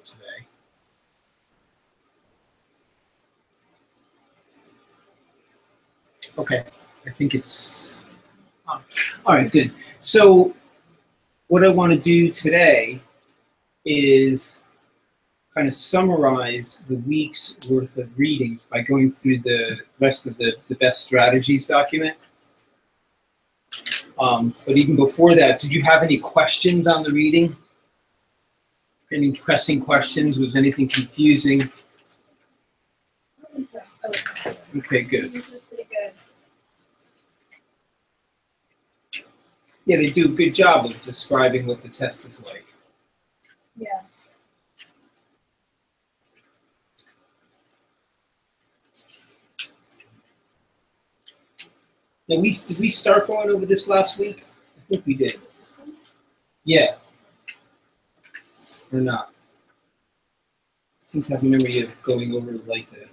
today. Okay, I think it's all right, good. So what I want to do today is kind of summarize the week's worth of readings by going through the rest of the best strategies document. But even before that, did you have any questions on the reading? Any pressing questions? Was anything confusing? Okay, good. Yeah, they do a good job of describing what the test is like. Yeah. Now, did we start going over this last week? I think we did. Yeah. Or not? I seem to have a memory of going over like the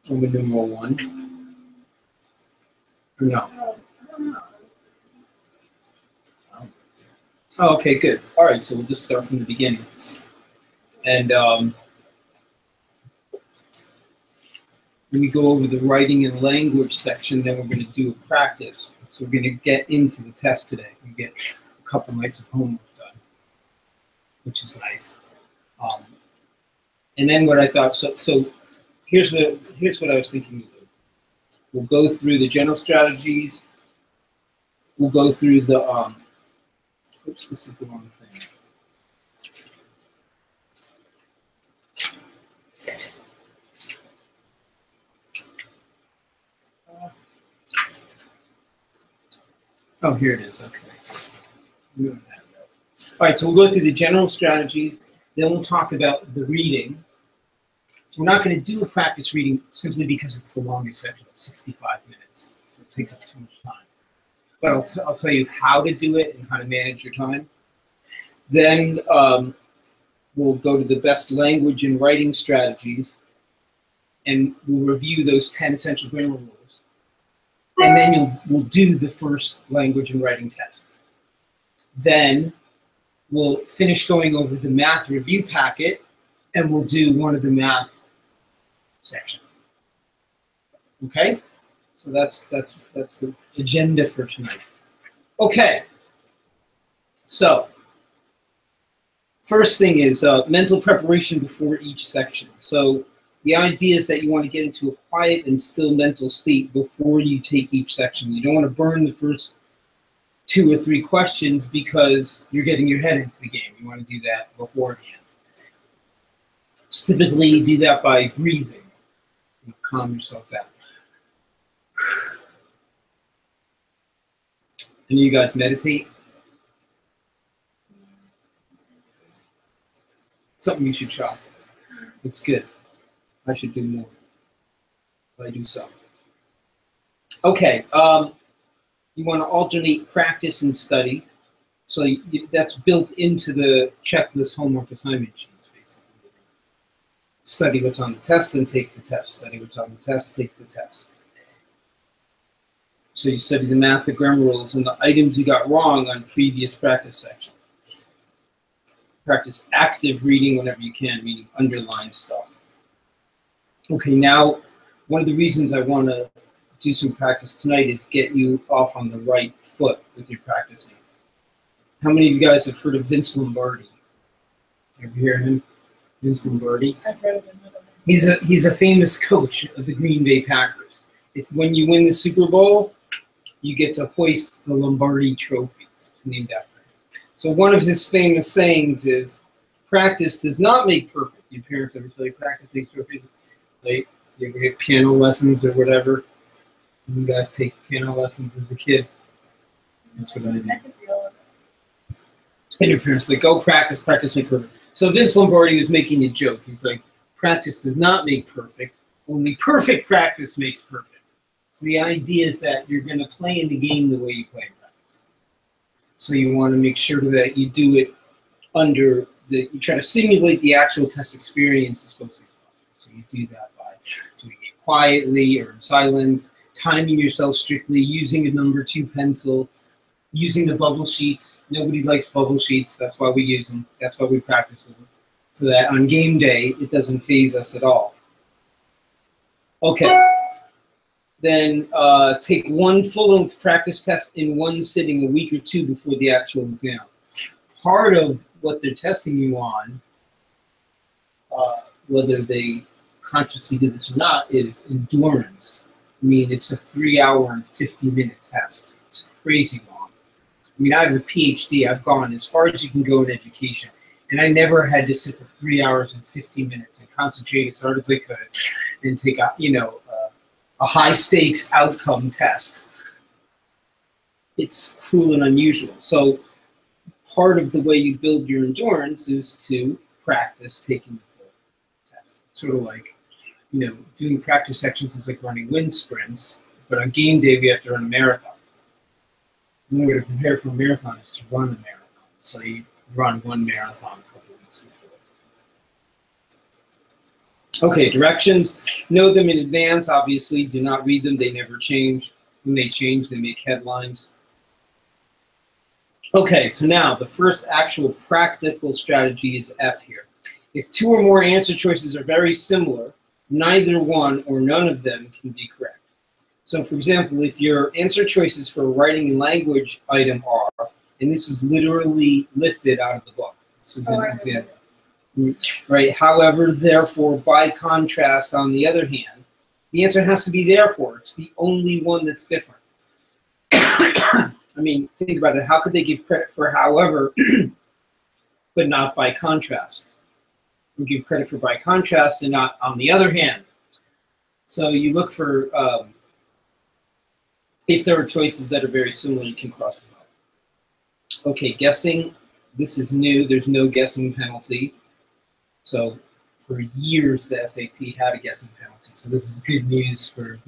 Roman numeral 1. Or no? I don't know. Oh, okay, good. All right, so we'll just start from the beginning. And when we go over the writing and language section, then we're going to do a practice. So we're going to get into the test today. We get a couple nights of homework done, which is nice. And then what I thought, so here's what I was thinking to do. We'll go through the general strategies. We'll go through the, oops, this is the wrong thing. Oh, here it is, okay. All right, so we'll go through the general strategies, then we'll talk about the reading. We're not going to do a practice reading simply because it's the longest section, 65 minutes, so it takes up too much time. But I'll tell you how to do it and how to manage your time. Then we'll go to the best language and writing strategies, and we'll review those 10 essential grammar rules. And then we'll do the first language and writing test. Then we'll finish going over the math review packet, and we'll do one of the math sections. Okay? So that's the agenda for tonight. Okay. So first thing is mental preparation before each section. So the idea is that you want to get into a quiet and still mental state before you take each section. You don't want to burn the first 2 or 3 questions because you're getting your head into the game. You want to do that beforehand. So typically you do that by breathing. You calm yourself down. Any of you guys meditate? Something you should try. It's good. I should do more. But I do some. Okay. You want to alternate practice and study. So that's built into the checklist homework assignment sheets, basically. Study what's on the test, then take the test. Study what's on the test, take the test. So you study the math, the grammar rules, and the items you got wrong on previous practice sections. Practice active reading whenever you can, meaning underline stuff. Okay, now one of the reasons I want to do some practice tonight is get you off on the right foot with your practicing. How many of you guys have heard of Vince Lombardi? Ever hear him? Vince Lombardi? I've heard of him. He's a famous coach of the Green Bay Packers. When you win the Super Bowl, you get to hoist the Lombardi trophies, named after him. So one of his famous sayings is, practice does not make perfect. Your parents ever tell you practice makes perfect? Like, you ever get piano lessons or whatever? You guys take piano lessons as a kid? That's what I did. And your parents like, go practice, practice make perfect. So Vince Lombardi was making a joke. He's like, practice does not make perfect. Only perfect practice makes perfect. So the idea is that you're going to play in the game the way you play in practice. So you want to make sure that you do it you try to simulate the actual test experience as closely as possible. So you do that by doing it quietly or in silence, timing yourself strictly, using a number 2 pencil, using the bubble sheets. Nobody likes bubble sheets. That's why we use them. That's why we practice with them. so that on game day, it doesn't faze us at all. Okay. Then take one full-length practice test in one sitting a week or two before the actual exam. Part of what they're testing you on, whether they consciously did this or not, is endurance. I mean, it's a 3-hour and 50-minute test. It's crazy long. I mean, I have a PhD. I've gone as far as you can go in education, and I never had to sit for 3 hours and 50 minutes and concentrate as hard as I could and take a, a high-stakes outcome test. It's cruel and unusual. So part of the way you build your endurance is to practice taking the full test. Sort of like, doing practice sections is like running wind sprints, but on game day we have to run a marathon. The only way to prepare for a marathon is to run a marathon. So you run one marathon a couple of weeks before. Okay, directions. Know them in advance, obviously. Do not read them. They never change. When they change, they make headlines. Okay, so now the first actual practical strategy is F here. If two or more answer choices are very similar, neither one or none of them can be correct. So for example, if your answer choices for a writing and language item are, and this is literally lifted out of the book. This is an example. Right, however, therefore, by contrast, on the other hand, the answer has to be therefore. It's the only one that's different. I mean, think about it. How could they give credit for however, but not by contrast? We give credit for by contrast and not on the other hand. So you look for, if there are choices that are very similar, you can cross them out. Okay, guessing. This is new. There's no guessing penalty. So for years, the SAT had a guessing penalty. So this is good news for,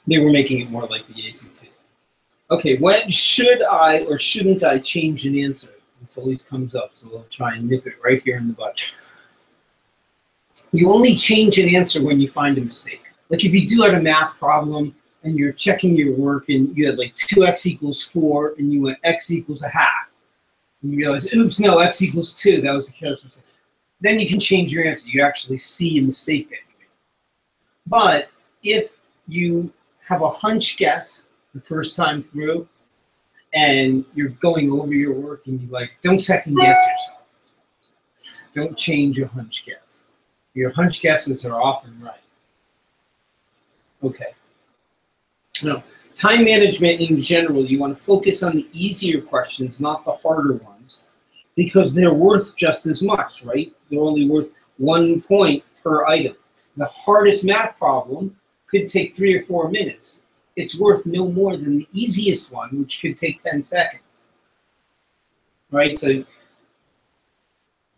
they were making it more like the ACT. Okay, when should I or shouldn't I change an answer? This always comes up, so we'll try and nip it right here in the butt. You only change an answer when you find a mistake. Like if you do have a math problem and you're checking your work and you had like 2x equals 4 and you went x equals a half. And you realize, oops, no, x equals 2. That was a careless mistake. Then you can change your answer. You actually see a mistake that you made. But if you have a hunch guess the first time through, and you're going over your work, and you don't second guess yourself. Don't change your hunch guess. Your hunch guesses are often right. Okay. Now, time management in general, you want to focus on the easier questions, not the harder ones, because they're worth just as much, right? They're only worth 1 point per item. The hardest math problem could take 3 or 4 minutes. It's worth no more than the easiest one, which could take 10 seconds. Right? So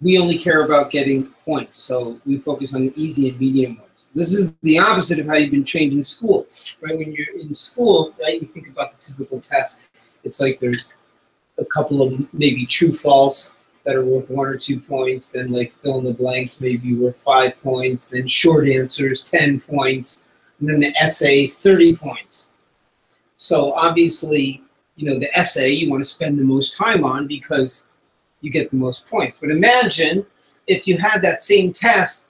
we only care about getting points. So we focus on the easy and medium ones. This is the opposite of how you've been trained in school. Right? When you're in school, right, you think about the typical test. It's like there's a couple of maybe true false that are worth 1 or 2 points, then like fill in the blanks maybe worth 5 points, then short answers 10 points, and then the essay 30 points. So obviously, the essay you want to spend the most time on because you get the most points. But imagine if you had that same test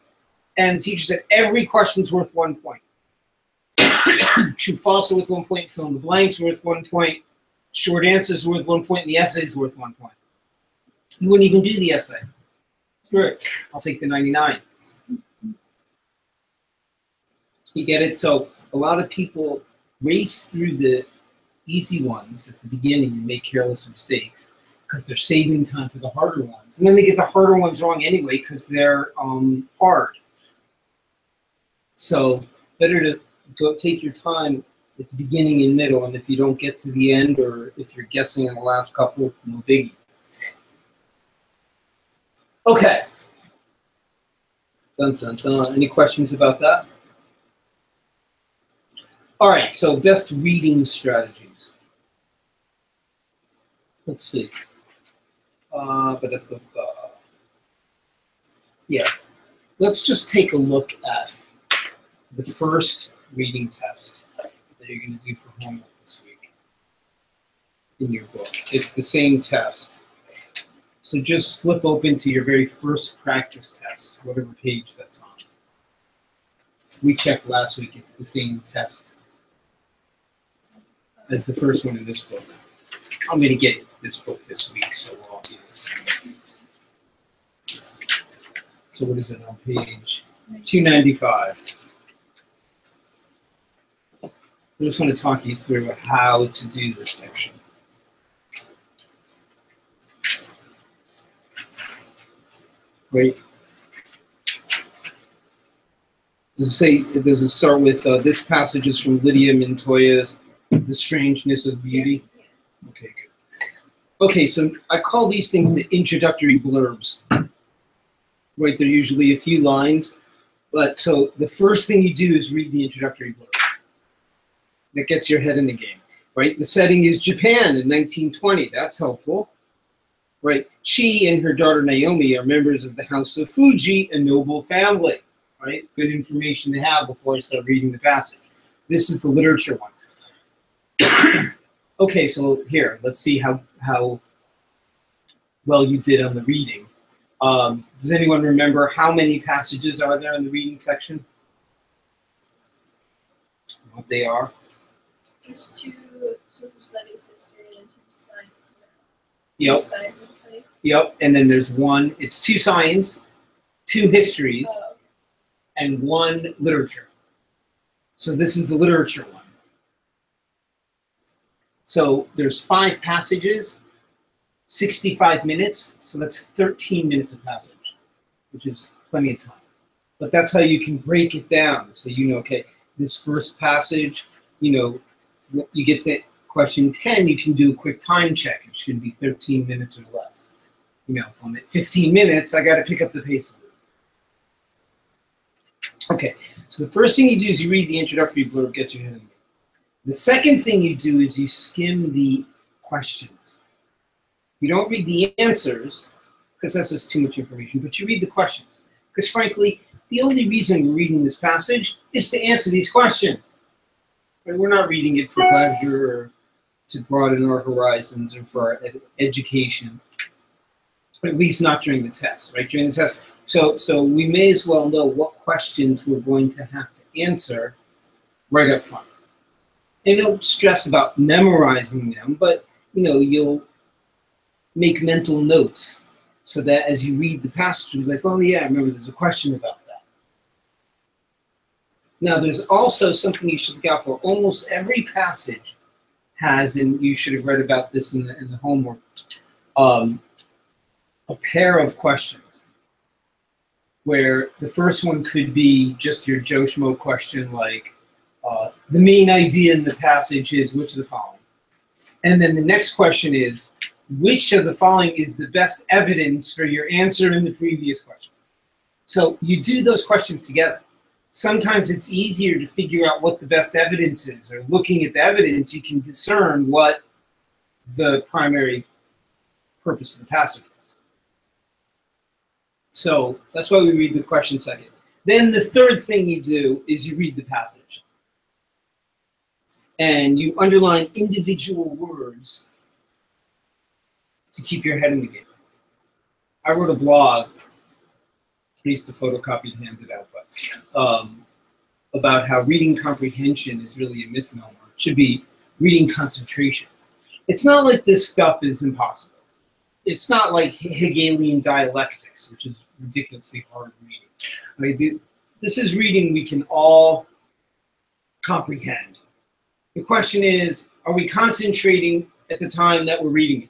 and the teacher said every question's worth 1 point. True, false are worth 1 point, fill in the blanks worth 1 point, short answers worth 1 point, and the essay is worth 1 point. You wouldn't even do the essay. Screw it. I'll take the 99. You get it? So a lot of people race through the easy ones at the beginning and make careless mistakes because they're saving time for the harder ones. And then they get the harder ones wrong anyway because they're hard. So better to go take your time at the beginning and middle, and if you don't get to the end or if you're guessing in the last couple, no biggie. Okay. Dun, dun, dun. Any questions about that? All right, so best reading strategies. Let's see. Yeah, let's just take a look at the first reading test that you're going to do for homework this week in your book. It's the same test. So just flip open to your very first practice test, whatever page that's on. We checked last week, it's the same test as the first one in this book. I'm going to get this book this week, so we'll all be the same. So what is it on page 295? I just want to talk you through how to do this section. Right? Does it start with this passage is from Lydia Montoya's The Strangeness of Beauty? Okay, good. Okay, so I call these things the introductory blurbs. Right, they're usually a few lines. But so the first thing you do is read the introductory blurb. That gets your head in the game. Right? The setting is Japan in 1920. That's helpful. Right? Chi and her daughter Naomi are members of the House of Fuji, a noble family. Right? Good information to have before I start reading the passage. This is the literature one. Okay, so here, let's see how well you did on the reading. Does anyone remember how many passages are there in the reading section? What they are? There's 2 social studies history and 2 science. Yep. Science and studies. Yep, and then there's 1, it's 2 science, 2 histories, and 1 literature. So this is the literature one. So there's 5 passages, 65 minutes, so that's 13 minutes of passage, which is plenty of time. But that's how you can break it down. So you know, okay, this first passage, you know, you get to question 10, you can do a quick time check. It should be 13 minutes or less. You know, if I'm at 15 minutes, I got to pick up the pace a little. Okay, so the first thing you do is you read the introductory blurb, get your head in the game. The second thing you do is you skim the questions. You don't read the answers, because that's just too much information, but you read the questions. Because frankly, the only reason we're reading this passage is to answer these questions. Right? We're not reading it for pleasure or to broaden our horizons or for our education, but at least not during the test, right? During the test. So we may as well know what questions we're going to have to answer right up front. And don't stress about memorizing them, but you know, you'll make mental notes so that as you read the passage, you're like, oh yeah, I remember there's a question about that. Now there's also something you should look out for. Almost every passage has, and you should have read about this in the homework, a pair of questions. Where the first one could be just your Joe Schmo question, like the main idea in the passage is which of the following? And then the next question is, which of the following is the best evidence for your answer in the previous question? So you do those questions together. Sometimes it's easier to figure out what the best evidence is, or looking at the evidence, you can discern what the primary purpose of the passage is. So that's why we read the question second. Then the third thing you do is you read the passage. And you underline individual words to keep your head in the game. I wrote a blog, I used to photocopy and hand it out, but about how reading comprehension is really a misnomer. It should be reading concentration. It's not like this stuff is impossible. It's not like Hegelian dialectics, which is ridiculously hard reading. I mean, this is reading we can all comprehend. The question is, are we concentrating at the time that we're reading it?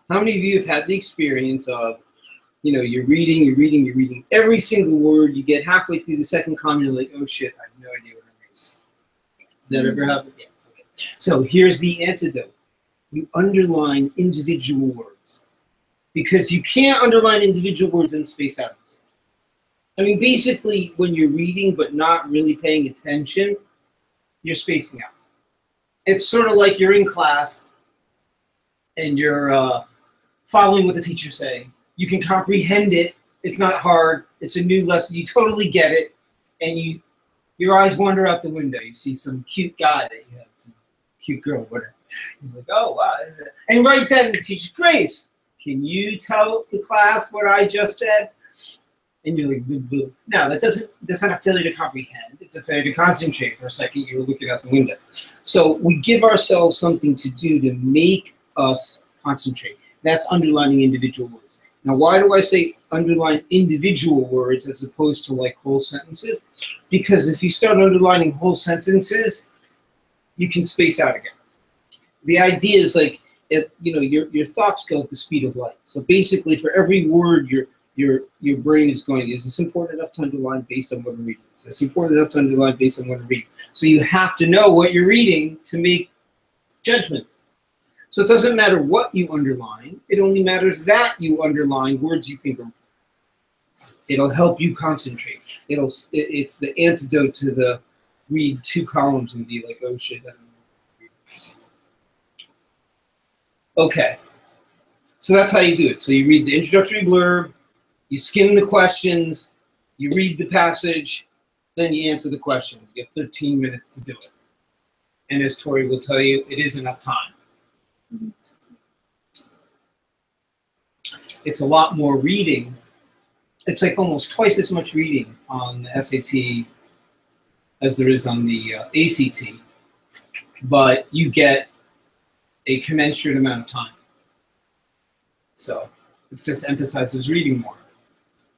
How many of you have had the experience of, you know, you're reading every single word, you get halfway through the second comment, you're like, oh shit, I have no idea what I'm reading. Does that ever happen? Yeah. Okay. So here's the antidote. You underline individual words. Because you can't underline individual words and space out. I mean, basically, when you're reading but not really paying attention, you're spacing out. It's sort of like you're in class and you're following what the teacher's saying. You can comprehend it. It's not hard. It's a new lesson. You totally get it. And your eyes wander out the window. You see some cute guy that you have, some cute girl, whatever. You're like, oh, wow. And right then the teacher, Grace, Can you tell the class what I just said? And you're like, boo, boo. No, that's not a failure to comprehend. It's a failure to concentrate. For a second, you were looking out the window. So we give ourselves something to do to make us concentrate. That's underlining individual words. Now, why do I say underline individual words as opposed to like whole sentences? Because if you start underlining whole sentences, you can space out again. The idea is like, your thoughts go at the speed of light. So basically, for every word your brain is going, is this important enough to underline based on what I'm reading? Is this important enough to underline based on what I'm reading? So you have to know what you're reading to make judgments. So it doesn't matter what you underline. It only matters that you underline words you think are important. It'll help you concentrate. It's the antidote to the read 2 columns and be like, oh shit, I don't know. Okay. So that's how you do it. So you read the introductory blurb, you skim the questions, you read the passage, then you answer the question. You get 13 minutes to do it. And as Tori will tell you, it is enough time. It's a lot more reading. It's like almost twice as much reading on the SAT as there is on the ACT. But you get a commensurate amount of time. So it just emphasizes reading more.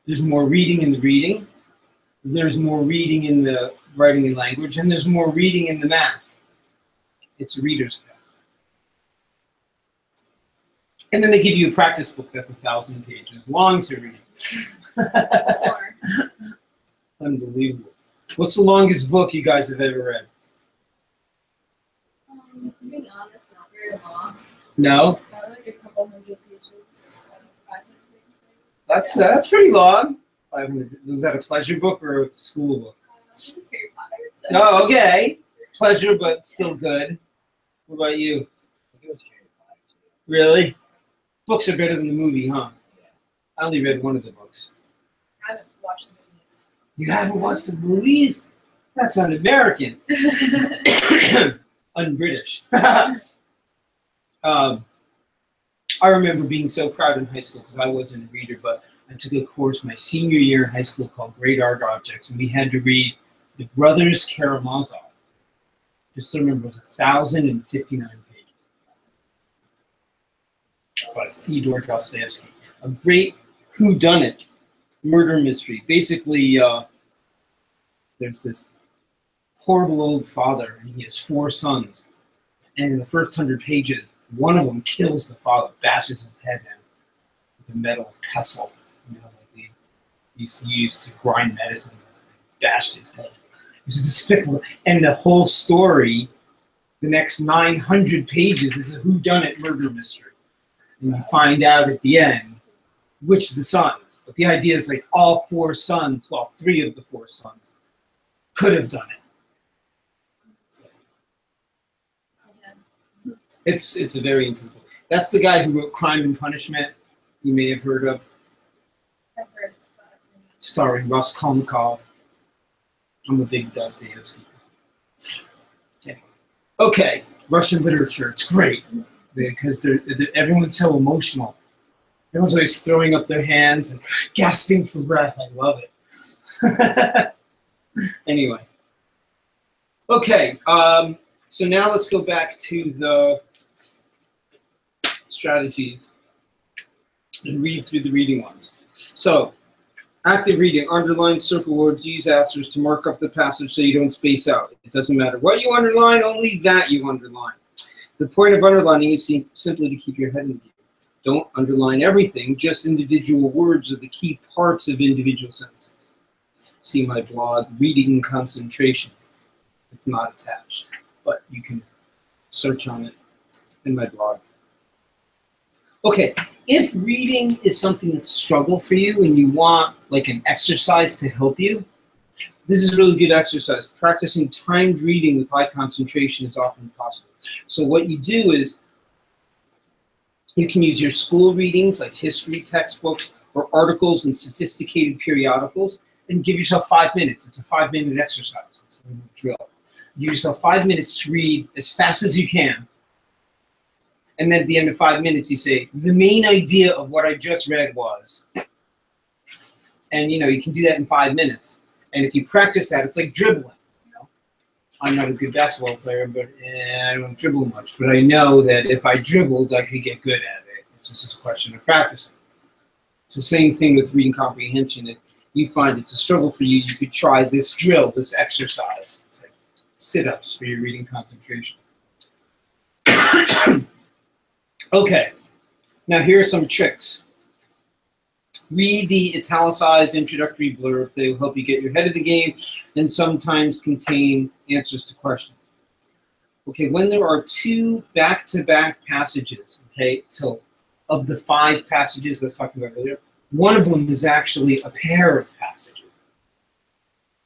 There's more reading in the reading. There's more reading in the writing and language. And there's more reading in the math. It's a reader's test. And then they give you a practice book that's 1,000 pages long to read. Unbelievable. What's the longest book you guys have ever read? Being honest, not very long. No? Probably like a couple hundred pages. 500 pages. That's pretty long. 500. Was that a pleasure book or a school book? It was Harry Potter. So. Oh, okay. Pleasure, but still good. What about you? It was Harry Potter. Really? Books are better than the movie, huh? Yeah. I only read one of the books. I haven't watched the movies. You haven't watched the movies? That's un-American. Un-British. I remember being so proud in high school because I wasn't a reader, but I took a course my senior year in high school called Great Art Objects, and we had to read The Brothers Karamazov. Just to remember, it was 1,059 pages by Fyodor Dostoevsky. A great whodunit murder mystery. Basically, there's this horrible old father, and he has 4 sons. And in the first 100 pages, one of them kills the father, bashes his head in with a metal pestle, like they used to use to grind medicine. Bashed his head. It was despicable. And the whole story, the next 900 pages, is a whodunit murder mystery. And you find out at the end which of the sons. But the idea is like all 4 sons, well, 3 of the 4 sons, could have done it. It's a very interesting book. That's the guy who wrote Crime and Punishment. You may have heard of. I've heard about it. Starring Raskolnikov. I'm a big Dostoevsky. Okay, Russian literature. It's great because everyone's so emotional. Everyone's always throwing up their hands and gasping for breath. I love it. Anyway. Okay, so now let's go back to the strategies and read through the reading ones. So, active reading, underline, circle words, use asterisks to mark up the passage so you don't space out. It doesn't matter what you underline, only that you underline. The point of underlining is simply to keep your head in gear. Don't underline everything, just individual words are the key parts of individual sentences. See my blog, Reading Concentration. It's not attached, but you can search on it in my blog. Okay, if reading is something that's a struggle for you and you want like an exercise to help you, this is a really good exercise. Practicing timed reading with high concentration is often possible. So what you do is you can use your school readings like history textbooks or articles and sophisticated periodicals and give yourself 5 minutes. It's a 5-minute exercise. It's a drill. Give yourself 5 minutes to read as fast as you can. And then at the end of 5 minutes, you say, the main idea of what I just read was, and you can do that in 5 minutes. And if you practice that, it's like dribbling. I'm not a good basketball player, but I don't dribble much. But I know that if I dribbled, I could get good at it. It's just a question of practicing. It's the same thing with reading comprehension. If you find it's a struggle for you, you could try this drill, this exercise. It's like sit-ups for your reading concentration. Okay, now here are some tricks. Read the italicized introductory blurb. They will help you get your head of the game and sometimes contain answers to questions. Okay, when there are 2 back-to-back passages, okay, so of the 5 passages I was talking about earlier, one of them is actually a pair of passages.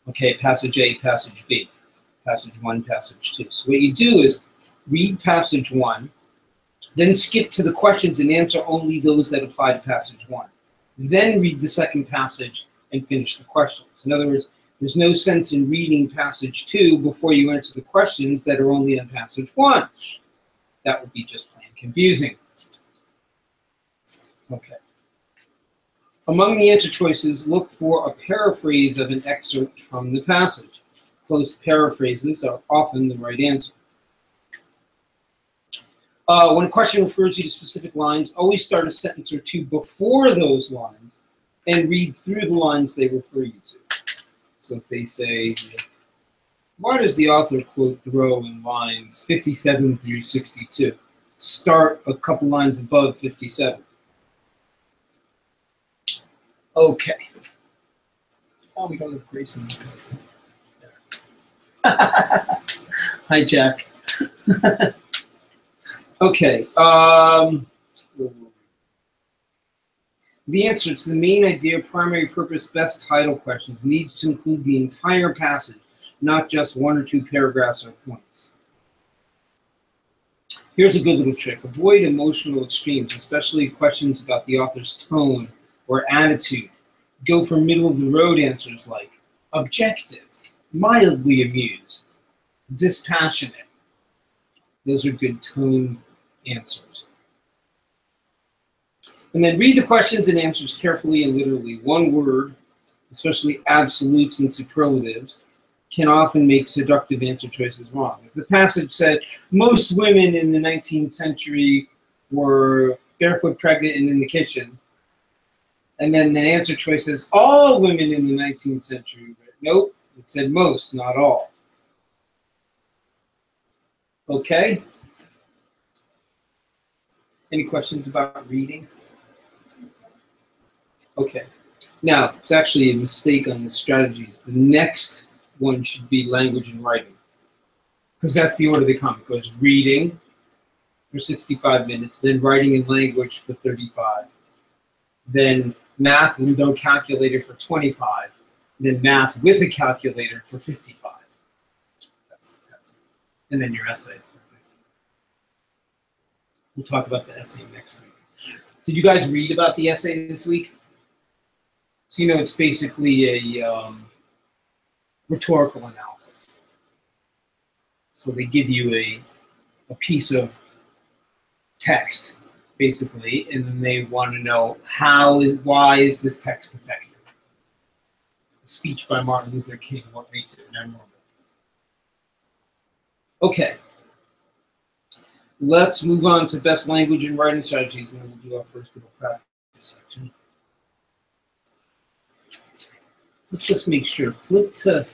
Okay, passage A, passage B, passage 1, passage 2. So what you do is read passage 1, then skip to the questions and answer only those that apply to passage 1. Then read the second passage and finish the questions. In other words, there's no sense in reading passage 2 before you answer the questions that are only on passage 1. That would be just plain confusing. Okay. Among the answer choices, look for a paraphrase of an excerpt from the passage. Close paraphrases are often the right answer. When a question refers you to specific lines, always start a sentence or 2 before those lines and read through the lines they refer you to. So if they say, why does the author quote Thoreau in lines 57 through 62? Start a couple lines above 57. Okay. Oh, we don't have Grayson. Hi, Jack. Okay. The answer to the main idea, primary purpose, best title questions needs to include the entire passage, not just 1 or 2 paragraphs or points. Here's a good little trick. Avoid emotional extremes, especially questions about the author's tone or attitude. Go for middle-of-the-road answers like objective, mildly amused, dispassionate. Those are good tone answers. And then read the questions and answers carefully and literally. One word, especially absolutes and superlatives, can often make seductive answer choices wrong. If the passage said, most women in the 19th century were barefoot, pregnant, and in the kitchen, and then the answer choice says, all women in the 19th century, but nope, it said most, not all. Okay? Any questions about reading? Okay. Now, it's actually a mistake on the strategies. The next one should be language and writing, because that's the order they come. It goes reading for 65 minutes, then writing and language for 35, then math with no calculator for 25, then math with a calculator for 55. That's the test. And then your essay for 50. We'll talk about the essay next week. Did you guys read about the essay this week? So it's basically a rhetorical analysis. So they give you a piece of text, basically, and then they want to know why is this text effective? A speech by Martin Luther King, what makes it memorable? Okay. Let's move on to best language and writing strategies, and then we'll do our first little practice section. Let's just make sure. Flip to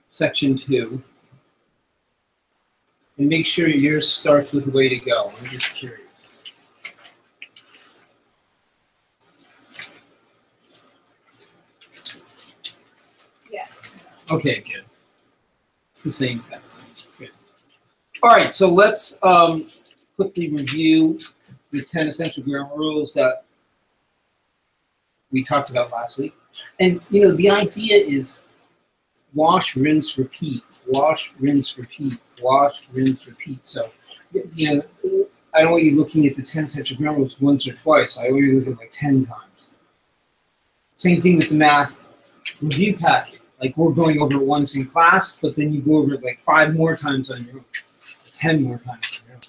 section 2. And make sure yours starts with way to go. I'm just curious. Yes. Okay, good. It's the same test. Good. All right, so let's quickly review the 10 essential grammar rules that we talked about last week. And, the idea is wash, rinse, repeat. Wash, rinse, repeat. Wash, rinse, repeat. So, I don't want you looking at the 10 essential grammar rules once or twice. I want you to look at it like 10 times. Same thing with the math review packet. Like, we're going over it once in class, but then you go over it like 5 more times on your own. 10 more times on your own.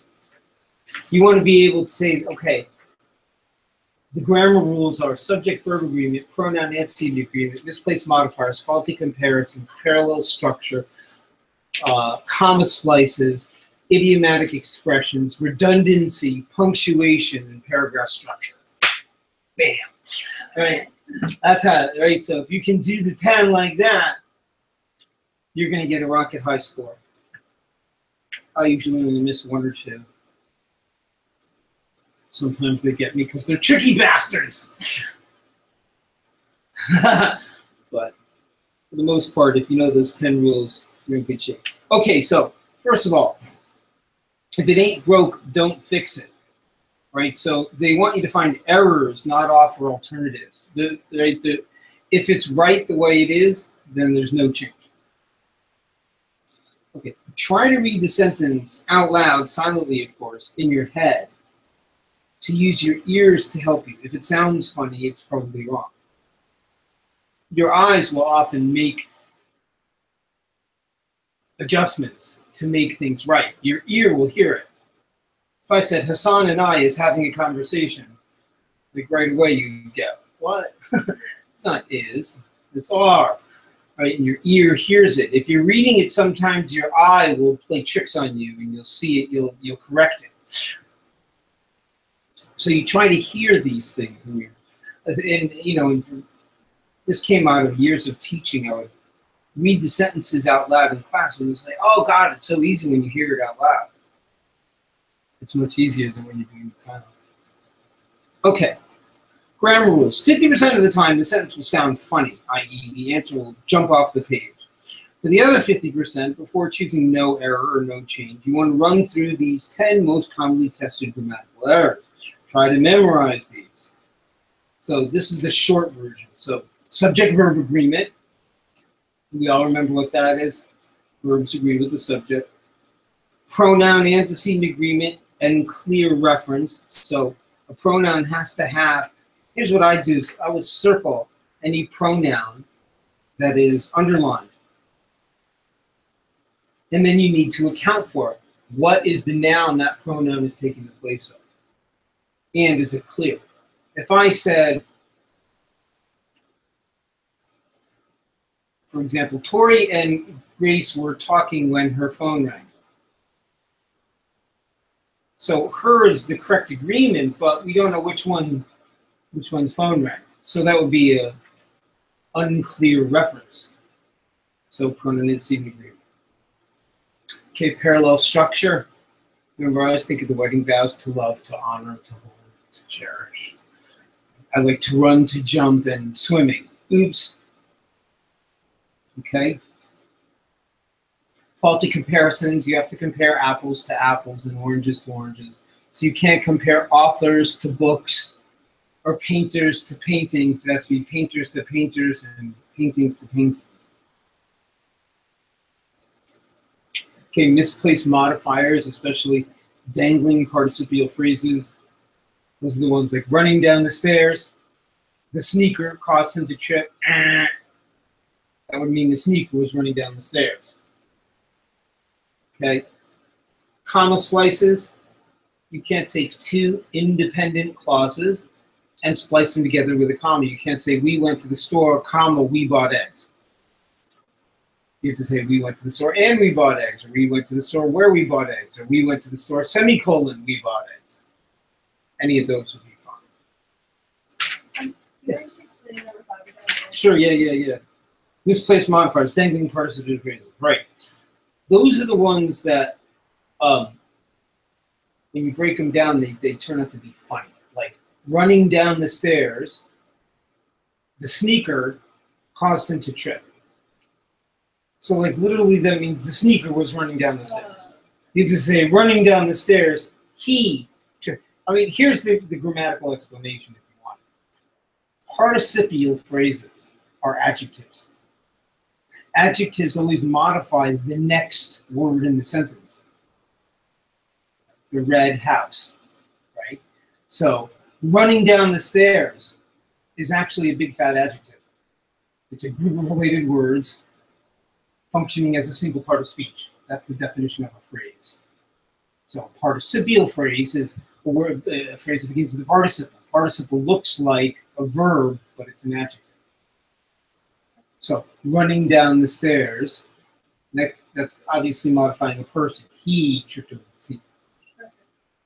You want to be able to say, okay, the grammar rules are subject-verb agreement, pronoun antecedent agreement, misplaced modifiers, faulty comparisons, parallel structure, comma splices, idiomatic expressions, redundancy, punctuation, and paragraph structure. Bam. Right. That's how, right? So if you can do the 10 like that, you're going to get a rocket high score. I usually only miss 1 or 2. Sometimes they get me because they're tricky bastards. But for the most part, if you know those 10 rules, you're in good shape. Okay, so first of all, if it ain't broke, don't fix it. Right? So they want you to find errors, not offer alternatives. If it's right the way it is, then there's no change. Okay, try to read the sentence out loud, silently, of course, in your head, to use your ears to help you. If it sounds funny, it's probably wrong. Your eyes will often make adjustments to make things right. Your ear will hear it. If I said Hassan and I is having a conversation, like right away you go, what? It's not is, it's are. Right? And your ear hears it. If you're reading it, sometimes your eye will play tricks on you and you'll see it, you'll correct it. So you try to hear these things. And you know, this came out of years of teaching. I would read the sentences out loud in class and say, oh God, it's so easy when you hear it out loud. It's much easier than when you're doing it silently. Okay. Grammar rules. 50% of the time, the sentence will sound funny, i.e. the answer will jump off the page. For the other 50%, before choosing no error or no change, you want to run through these 10 most commonly tested grammatical errors. Try to memorize these. So this is the short version. So subject-verb agreement. We all remember what that is. Verbs agree with the subject. Pronoun antecedent agreement and clear reference. So a pronoun has to have, here's what I do. I would circle any pronoun that is underlined. And then you need to account for it. What is the noun that pronoun is taking the place of? And is it clear? If I said, for example, Tori and Grace were talking when her phone rang. So her is the correct agreement, but we don't know which one's phone rang. So that would be an unclear reference. So pronoun antecedent agreement. Okay, parallel structure. Remember, I always think of the wedding vows: to love, to honor, to hold, to cherish. I like to run, to jump, and swimming. Oops. Okay. Faulty comparisons. You have to compare apples to apples and oranges to oranges. So you can't compare authors to books or painters to paintings. It has to be painters to painters and paintings to paintings. Okay, misplaced modifiers, especially dangling participial phrases. Those are the ones like running down the stairs. The sneaker caused him to trip. That would mean the sneaker was running down the stairs. Okay. Comma splices. You can't take two independent clauses and splice them together with a comma. You can't say, we went to the store, comma, we bought eggs. You have to say, we went to the store and we bought eggs, or we went to the store where we bought eggs, or we went to the store, semicolon, we bought eggs. Any of those would be fine. Yes. Sure, yeah. Misplaced modifiers, dangling participial phrases, right. Those are the ones that, when you break them down, they turn out to be funny. Like running down the stairs, the sneaker caused him to trip. So like literally that means the sneaker was running down the stairs. You just say running down the stairs, he tripped. I mean, here's the grammatical explanation if you want. Participial phrases are adjectives. Adjectives always modify the next word in the sentence. The red house, right? So running down the stairs is actually a big fat adjective. It's a group of related words functioning as a single part of speech. That's the definition of a phrase. So a participial phrase is a word, a phrase that begins with a participle. Participle looks like a verb, but it's an adjective. So running down the stairs, that's obviously modifying a person. He tripped over the seat.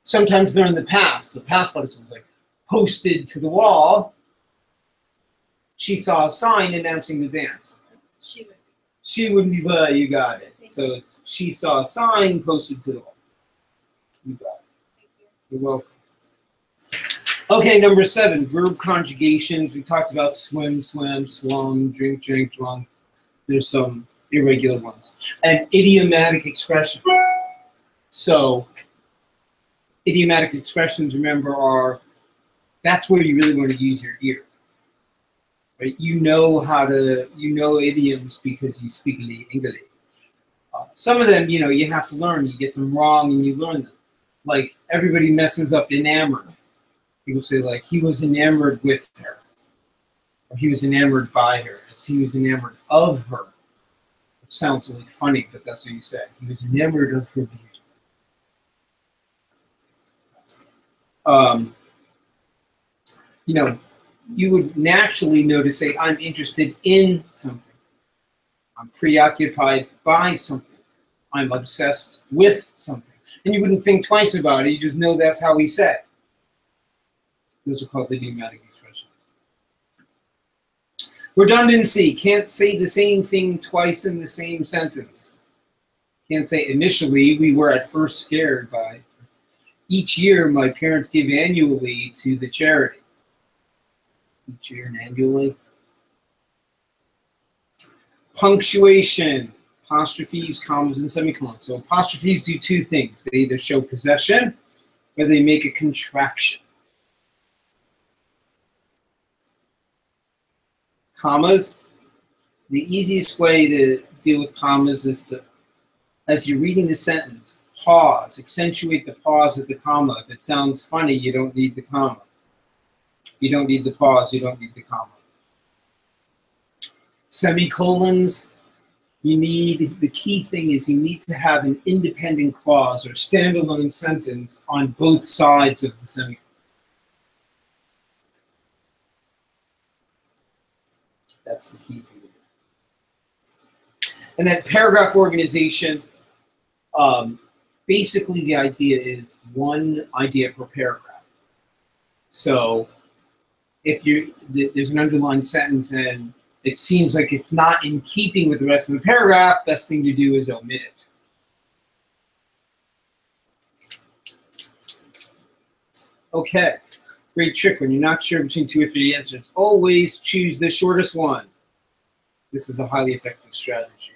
Sometimes they're in the past. The past participle is like posted to the wall. She saw a sign announcing the dance. She wouldn't be, you got it. So it's she saw a sign posted to the wall. You got it. You're welcome. Okay, number 7, verb conjugations. We talked about swim, swam, swung, drink, drink, drunk. There's some irregular ones. And idiomatic expressions. So idiomatic expressions, remember, that's where you really want to use your ear. Right? You know idioms because you speak the English. Some of them, you have to learn. You get them wrong and you learn them. Like, everybody messes up enamored. People say, like, he was enamored with her. Or he was enamored by her. It's he was enamored of her. It sounds really funny, but that's what you say. He was enamored of her beauty. You would naturally know to say, I'm interested in something. I'm preoccupied by something. I'm obsessed with something. And you wouldn't think twice about it. You just know that's how he said. Those are called idiomatic expressions. Redundancy. Can't say the same thing twice in the same sentence. Can't say initially we were at first scared by. Each year my parents give annually to the charity. Each year and annually. Punctuation. Apostrophes, commas, and semicolons. So apostrophes do two things. They either show possession or they make a contraction. Commas. The easiest way to deal with commas is to, as you're reading the sentence, pause, accentuate the pause at the comma. If it sounds funny, you don't need the comma. You don't need the pause, you don't need the comma. Semicolons, the key thing is you need to have an independent clause or standalone sentence on both sides of the semicolon. That's the key thing. And then paragraph organization, basically the idea is one idea per paragraph. So if there's an underlined sentence and it seems like it's not in keeping with the rest of the paragraph, best thing to do is omit it. Okay, great trick. When you're not sure between 2 or 3 answers, always choose the shortest one. This is a highly effective strategy.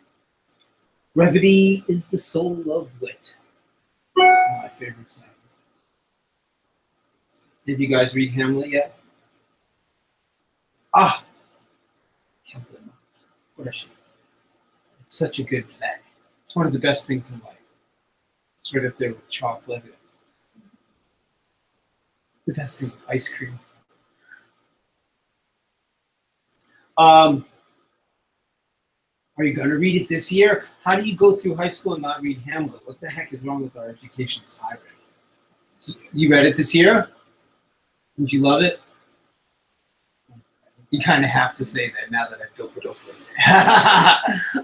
Brevity is the soul of wit. One of my favorite sayings. Did you guys read Hamlet yet? Ah! What a shame. It's such a good play. It's one of the best things in life. It's right up there with chocolate. The best thing is ice cream. Are you going to read it this year? How do you go through high school and not read Hamlet? What the heck is wrong with our education system? You read it this year? Did you love it? You kind of have to say that now that I've built it over.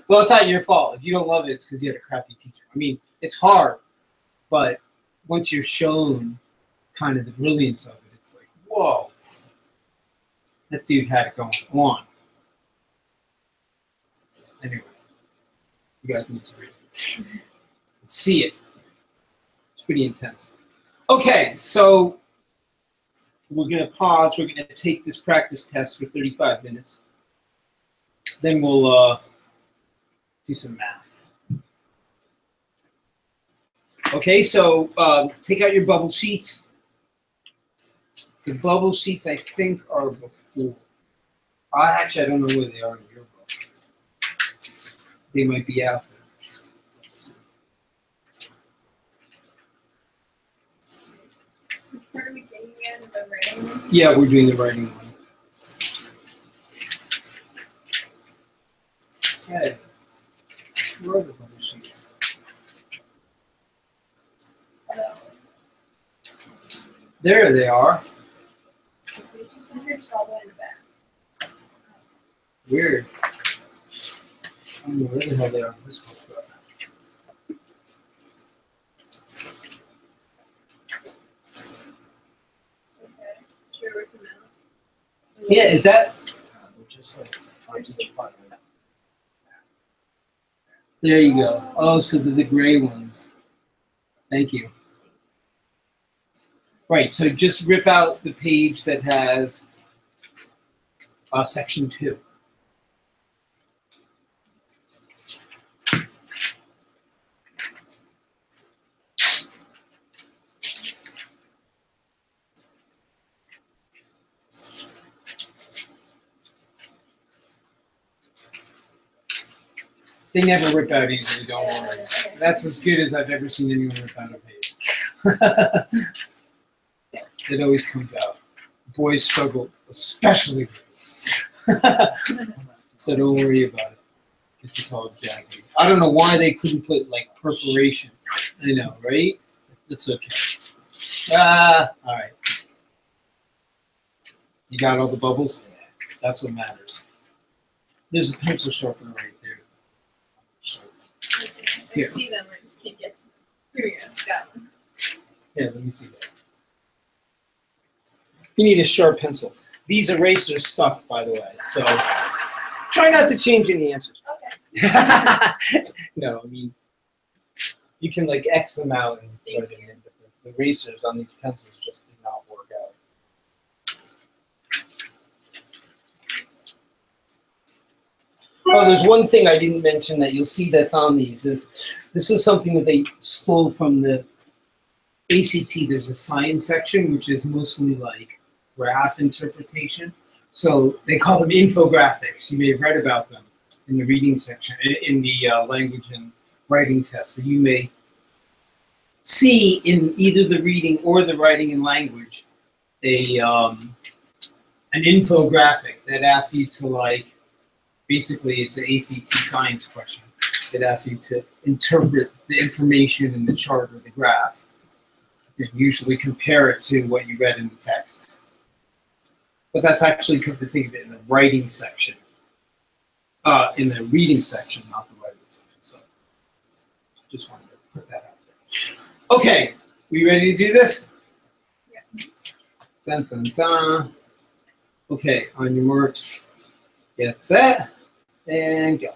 Well, it's not your fault. If you don't love it, it's because you had a crappy teacher. I mean, it's hard, but once you're shown kind of the brilliance of it, it's like, whoa, that dude had it going on. Anyway, you guys need to read it. See it. It's pretty intense. Okay, so we're going to pause. We're going to take this practice test for 35 minutes. Then we'll do some math. Okay, so take out your bubble sheets. The bubble sheets, I think, are before. Actually, I don't know where they are in your book. They might be after. Which part are we taking again? The writing one? Yeah, we're doing the writing one. Okay. Where are the bubble sheets? There they are. Pages and groups all the way in the back. Weird. I don't know where the hell they are. This one's good. Okay. Should we work them out? Yeah, is that? Just like parts of the department. There you go. Oh, so they're the gray ones. Thank you. Right, so just rip out the page that has section 2. They never rip out easily, don't worry. That's as good as I've ever seen anyone rip out a page. It always comes out. Boys struggle, especially. So don't worry about it. It's all jagged. I don't know why they couldn't put like perforation. I know, right? It's okay. All right. You got all the bubbles? That's what matters. There's a pencil sharpener right there. I see them, I just can't get to them. Here we go, got one. Yeah, let me see that. You need a sharp pencil. These erasers suck, by the way, so try not to change any answers. Okay. No, I mean, you can like X them out and put it in, but the erasers on these pencils just did not work out. Oh, there's one thing I didn't mention that you'll see that's on these. This is something that they stole from the ACT. There's a science section, which is mostly like graph interpretation. So they call them infographics. You may have read about them in the reading section, in the language and writing test. So you may see in either the reading or the writing and language an infographic that asks you to like, basically it's an ACT science question. It asks you to interpret the information in the chart or the graph and usually compare it to what you read in the text. But that's actually, come to think of it, in the writing section. In the reading section, not the writing section. So just wanted to put that out there. Okay, we ready to do this? Yeah. Dun, dun, dun. Okay, on your marks, get set, and go.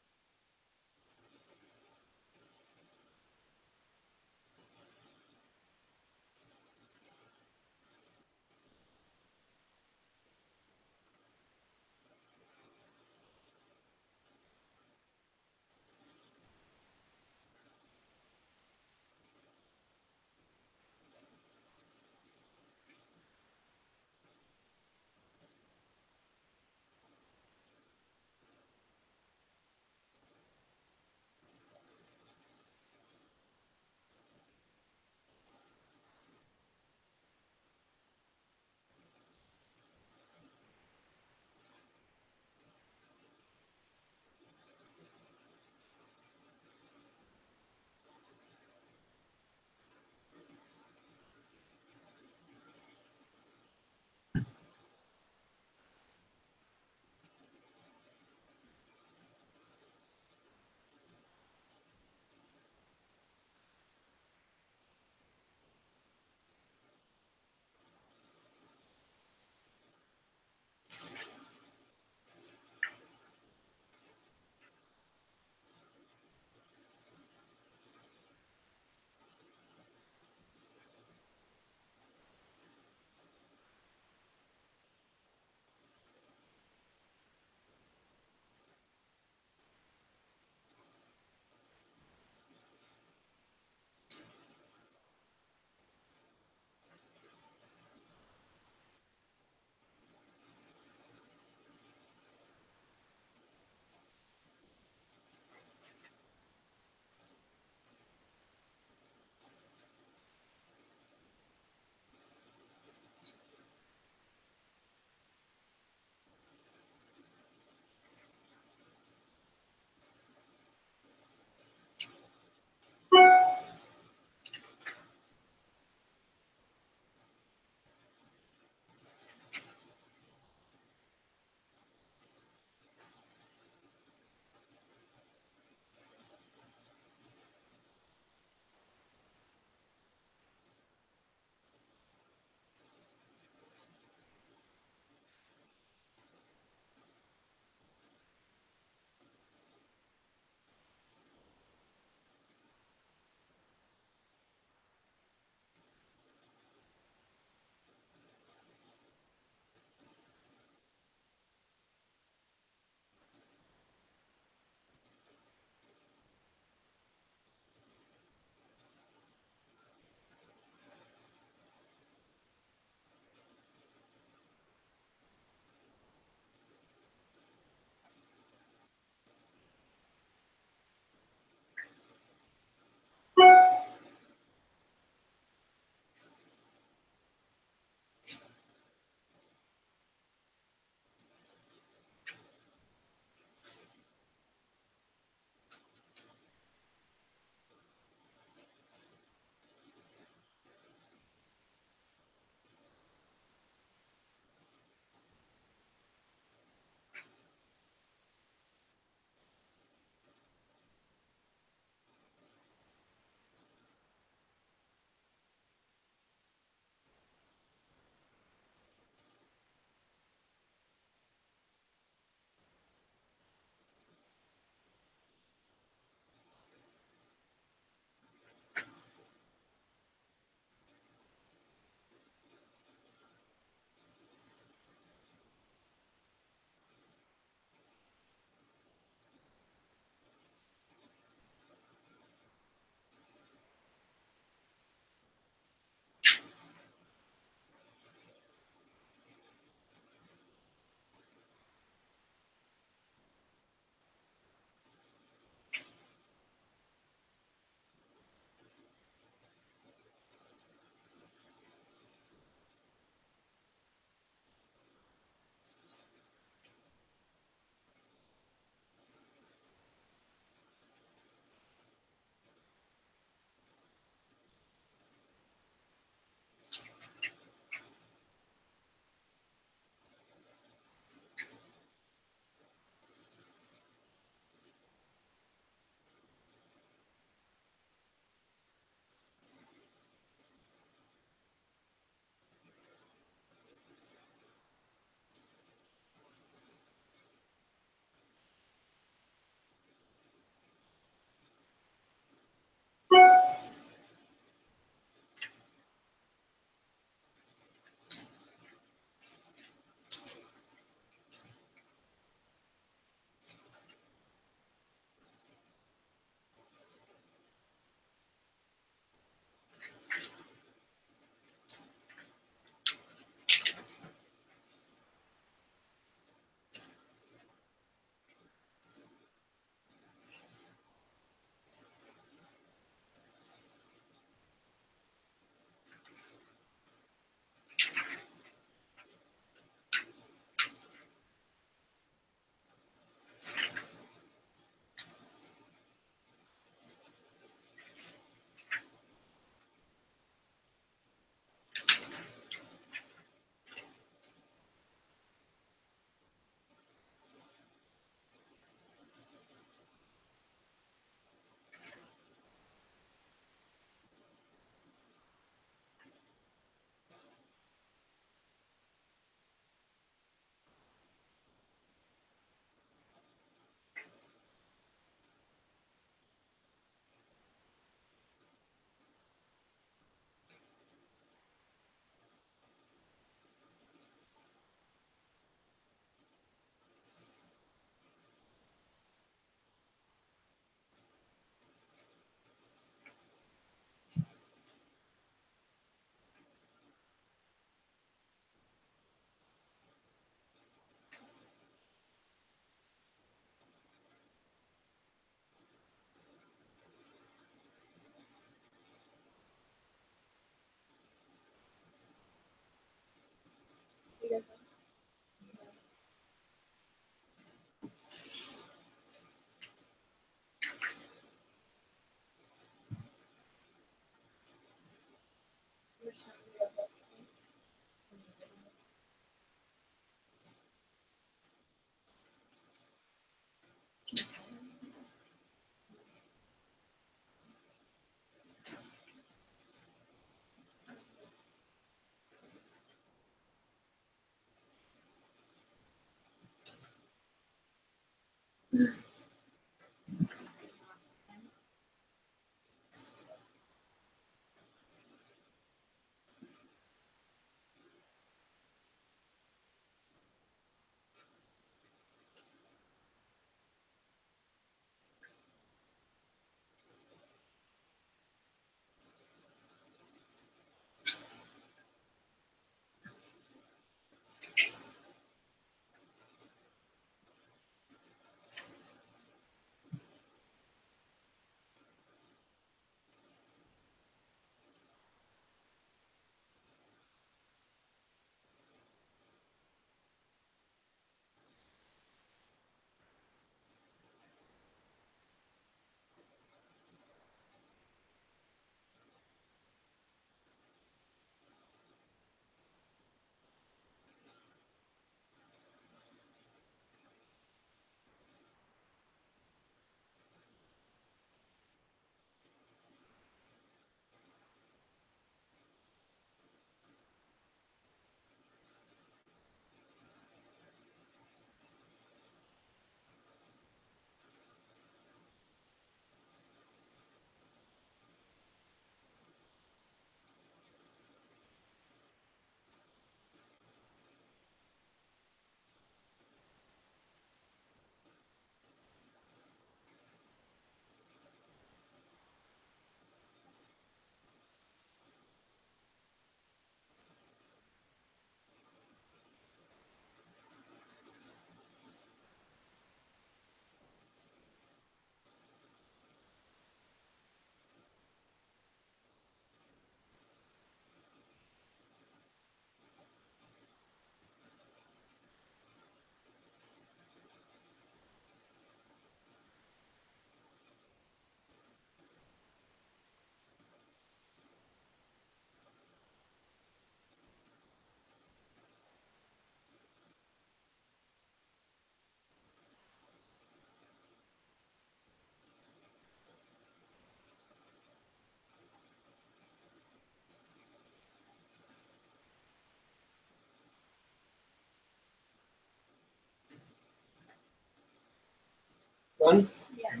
Done? Yeah.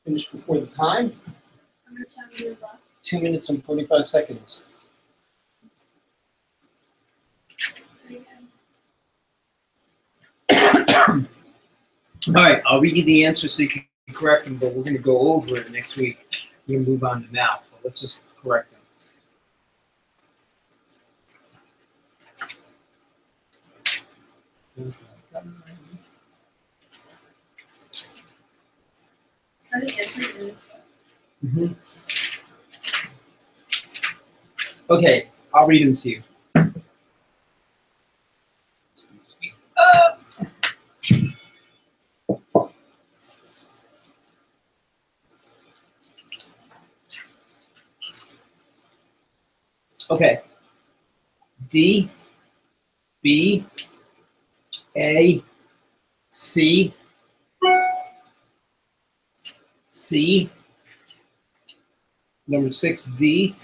Finished before the time? How much time do you have left? 2 minutes and 45 seconds. Pretty All right, I'll read you the answer so you can correct them, but we're going to go over it next week. We're going to move on to now. But let's just correct them. Are the answers in this book? Mhm. Okay, I'll read them to you. Okay. D, B, A, C, C, number 6, D,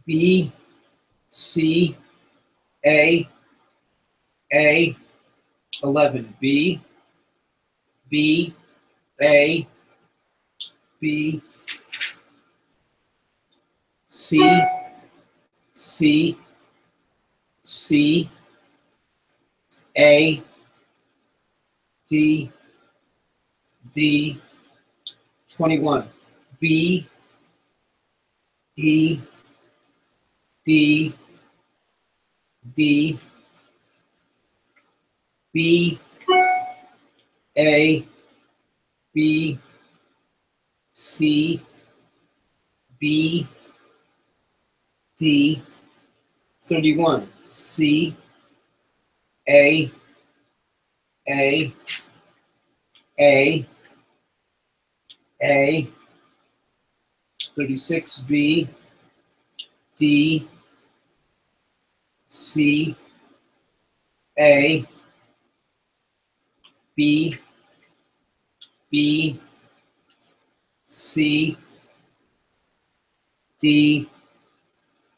B, C, A, 11, B, B, A, B, C, C, C, A, D, D, 21, B, E, D, D, B, A, B, C, B, D, 31, C, A, A, A, A, 36, B, D, C, A, B, B, C, D,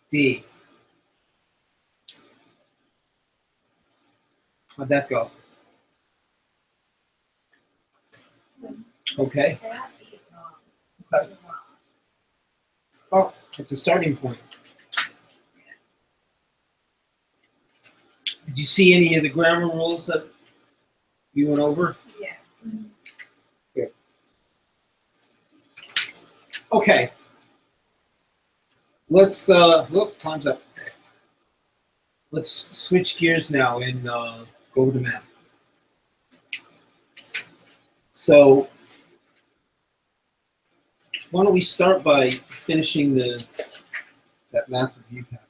D. How'd that go? Okay. I got 8 Okay. Oh, it's a starting point. Did you see any of the grammar rules that you went over? Yes. Good. Okay. Let's time's up. Let's switch gears now and go to math. So why don't we start by finishing that math review packet.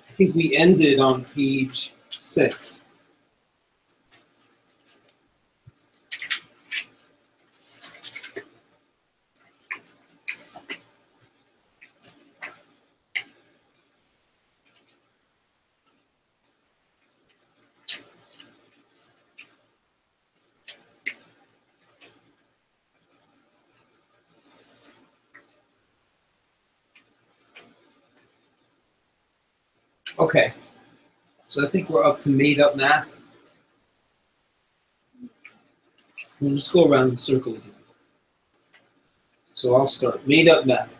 I think we ended on page 6. Okay, so I think we're up to made up math. We'll just go around the circle again. So I'll start. Made up math.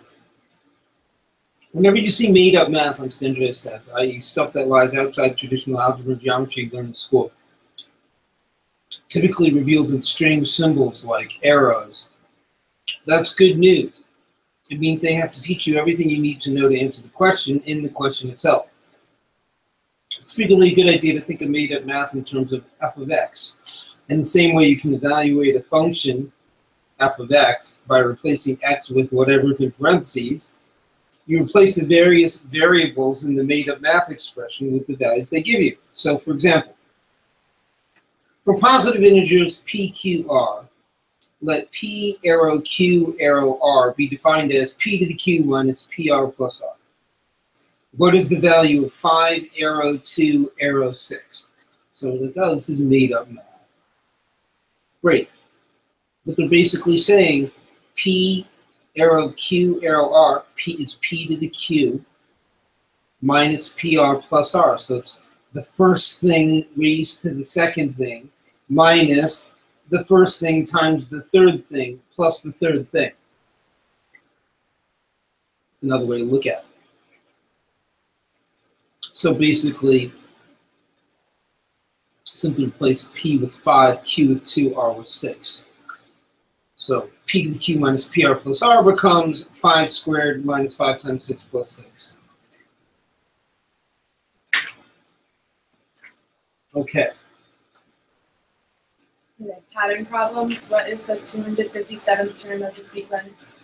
Whenever you see made up math on standardized tests, i.e. stuff that lies outside traditional algebra and geometry you learn in school, typically revealed in strange symbols like arrows, that's good news. It means they have to teach you everything you need to know to answer the question in the question itself. It's frequently a good idea to think of made up math in terms of f of x. In the same way you can evaluate a function, f of x, by replacing x with whatever's in parentheses, you replace the various variables in the made up math expression with the values they give you. So for example, for positive integers p, q, r, let p arrow q arrow r be defined as p to the q minus pr plus r. What is the value of 5 arrow 2 arrow 6? So like, oh, this is made up math. Great. But they're basically saying p arrow q arrow r, p is p to the q minus pr plus r. So it's the first thing raised to the second thing minus the first thing times the third thing plus the third thing. Another way to look at it. So basically, simply replace p with 5, q with 2, r with 6. So p to the q minus pr plus r becomes 5 squared minus 5 times 6 plus 6. Okay. Okay, pattern problems. What is the 257th term of the sequence?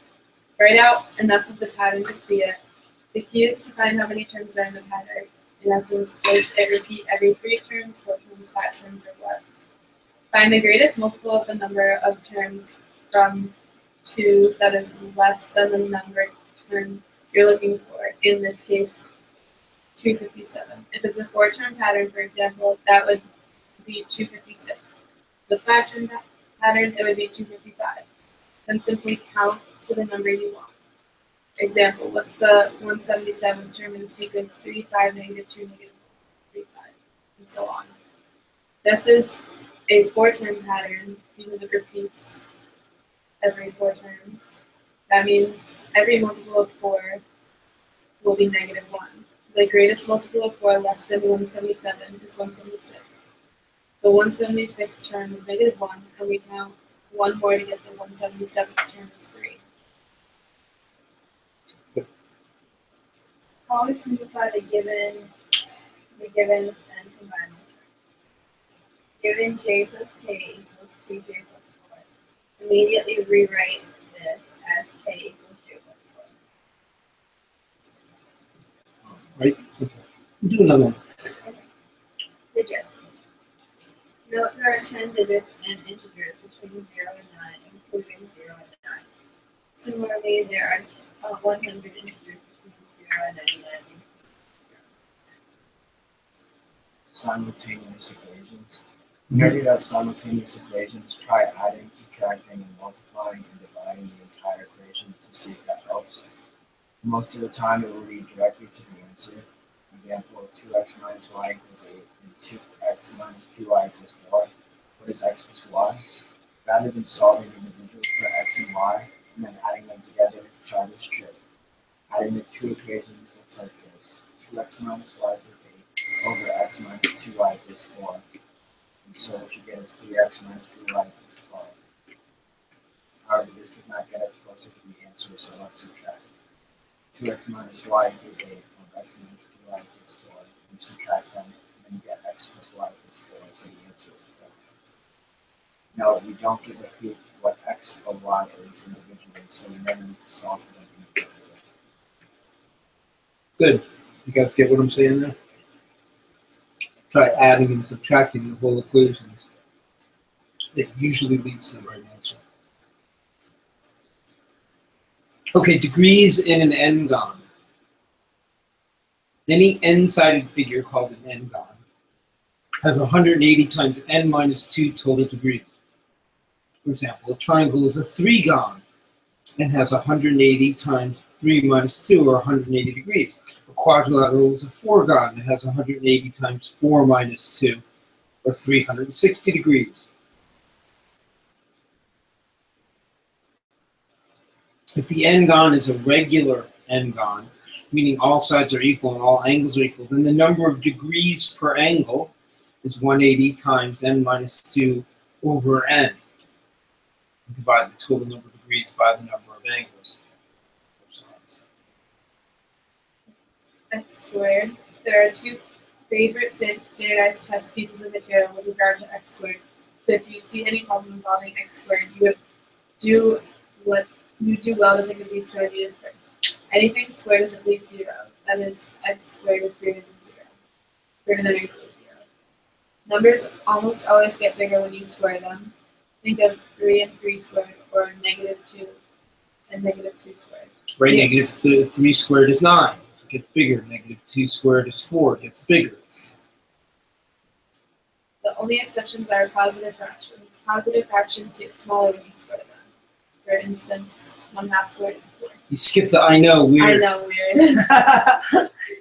Write out enough of the pattern to see it. The key is to find how many terms are in the pattern. In essence, does it repeat every 3 terms, 4 terms, 5 terms, or what? Find the greatest multiple of the number of terms from 2 that is less than the number term you're looking for. In this case, 257. If it's a 4-term pattern, for example, that would be 256. The 5-term pattern, it would be 255. Then simply count to the number you want. Example, what's the 177th term in the sequence 3, 5, negative 2, negative 3, 5, and so on. This is a 4-term pattern because it repeats every 4 terms. That means every multiple of 4 will be negative 1. The greatest multiple of 4 less than 177 is 176. The 176th term is negative 1, and we count 1 more to get the 177th term is 3. Always simplify the givens and combine the terms. Given j plus k equals 2j plus 4. Immediately rewrite this as k equals j plus 4. Right? Okay. Do another one. Digits. Note there are 10 digits and integers between 0 and 9, including 0 and 9. Similarly, there are 100 integers between 0 and 99. Simultaneous equations. Whenever you have simultaneous equations, try adding, subtracting, and multiplying and dividing the entire equation to see if that helps. Most of the time, it will lead directly to the answer. Example, 2x minus y equals 8, and 2x minus 2y equals 4. What is x plus y? Rather than solving individually for x and y, and then adding them together, try this trick. Adding the two equations looks like this. 2x minus y equals 8 over x minus 2y equals 4. And so what you get is 3x minus 3y equals 12. However, this does not get us closer to the answer, so let's subtract. 2x minus y equals 8 over x minus 2y equals 4. You subtract them, and then you get x plus y equals 4, so the answer is 4. No, we don't give a proof what x or y is individually, so we never need to solve for them individually. Good. You guys get what I'm saying there? Try adding and subtracting the whole equations. It usually leads to the right answer. Okay, degrees in an n-gon. Any n-sided figure called an n-gon has 180 times n minus 2 total degrees. For example, a triangle is a 3-gon and has 180 times 3 minus 2, or 180 degrees. A quadrilateral is a 4-gon and has 180 times 4 minus 2, or 360 degrees. If the n-gon is a regular n-gon, meaning all sides are equal and all angles are equal, then the number of degrees per angle is 180 times n minus 2 over n. Divide the total number of degrees by the number of angles. X squared. There are two favorite standardized test pieces of material with regard to x squared. So if you see any problem involving x squared, you would do well to think of these two ideas first. Anything squared is at least 0. That is, x squared is greater than 0. Greater than or equal to 0. Numbers almost always get bigger when you square them. Think of 3 and 3 squared, or negative 2 and negative 2 squared. Right, Yeah. negative 3 squared is 9. It gets bigger. Negative 2 squared is 4. It gets bigger. The only exceptions are positive fractions. Positive fractions get smaller when you square them. For instance, 1/2 squared is 4. You skip the I know, weird. I know, weird.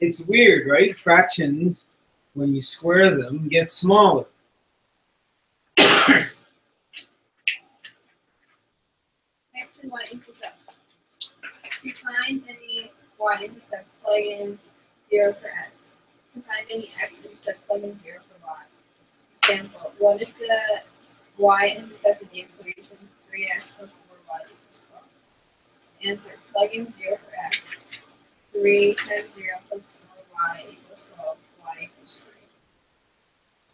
It's weird, right? Fractions, when you square them, get smaller. X and Y intercepts. To find any Y intercept, plug in 0 for X. To find any X intercept, plug in 0 for Y. Example, what is the Y intercept in the equation 3x plus 4y equals 12? Answer, plug in 0 for X. 3 times 0 plus 4y equals 12, y equals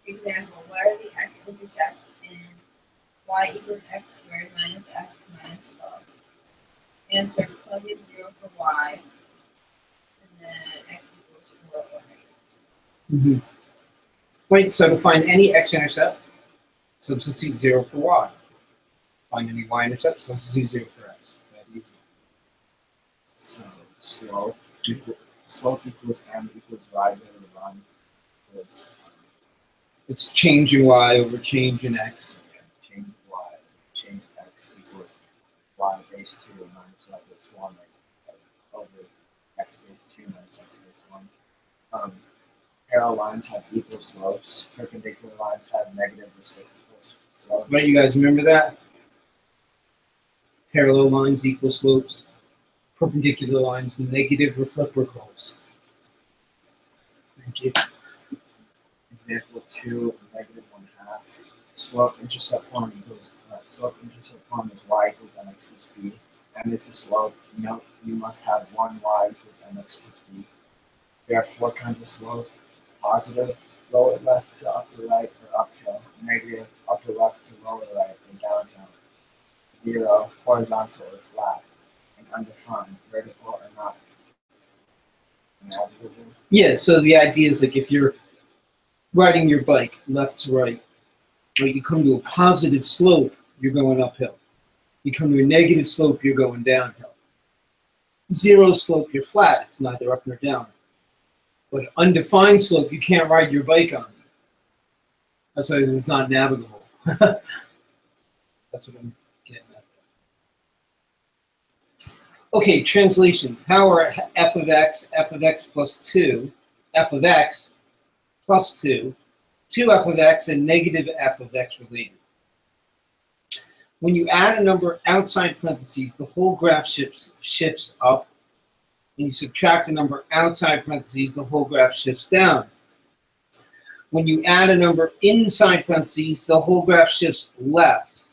3. Example, what are the X intercepts in y equals x squared minus x minus 12? Answer, plug in 0 for y, and then x equals 4 or negative 2. Wait, so to find any x-intercept, substitute 0 for y. Find any y-intercept, substitute 0 for x. It's that easy. So slope equals m equals y over 1 is It's change in y over change in x. change y, change x equals y base 2 minus y base 1 over x base 2 minus x base 1. Parallel lines have equal slopes. Perpendicular lines have negative reciprocal slopes. Right, you guys remember that? Parallel lines equal slopes. Perpendicular lines negative reciprocals. Thank you. Example 2, negative 1/2. Slope intercept form equals slope intercept form is y equals mx plus b. M is the slope. Note you must have one y equals mx plus b. There are 4 kinds of slope: positive, lower left to upper right or uphill; negative, upper left to lower right or downhill; 0, horizontal or flat; and undefined, vertical or not. Yeah, so the idea is like if you're riding your bike left to right, when you come to a positive slope, you're going uphill. You come to a negative slope, you're going downhill. 0 slope, you're flat. It's neither up nor down. But undefined slope, you can't ride your bike on. That's why it's not navigable. That's what I'm getting at. Okay, translations. How are f of x plus 2, f of x plus 2, 2f of x, and negative f of x related? When you add a number outside parentheses, the whole graph shifts up. When you subtract a number outside parentheses, the whole graph shifts down. When you add a number inside parentheses, the whole graph shifts left.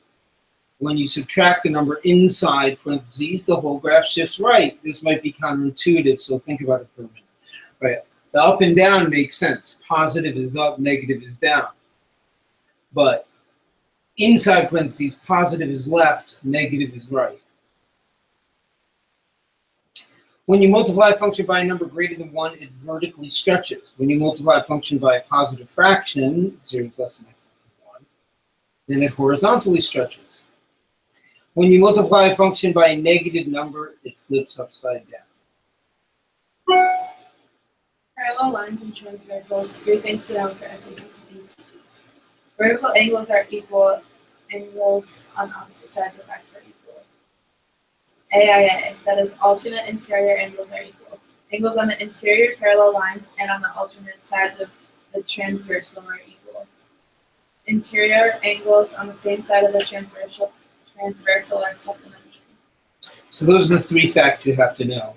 When you subtract a number inside parentheses, the whole graph shifts right. This might be counterintuitive, so think about it for a minute. Right. The up and down makes sense. Positive is up, negative is down. But inside parentheses, positive is left, negative is right. When you multiply a function by a number greater than 1, it vertically stretches. When you multiply a function by a positive fraction, 0 is less than x less than 1, then it horizontally stretches. When you multiply a function by a negative number, it flips upside down. Parallel lines and transversals, 3 things to know for SATs and ACTs. Vertical angles are equal, angles on opposite sides of x are equal. AIA, that is, alternate interior angles are equal. Angles on the interior parallel lines and on the alternate sides of the transversal are equal. Interior angles on the same side of the transversal are supplementary. So those are the 3 facts you have to know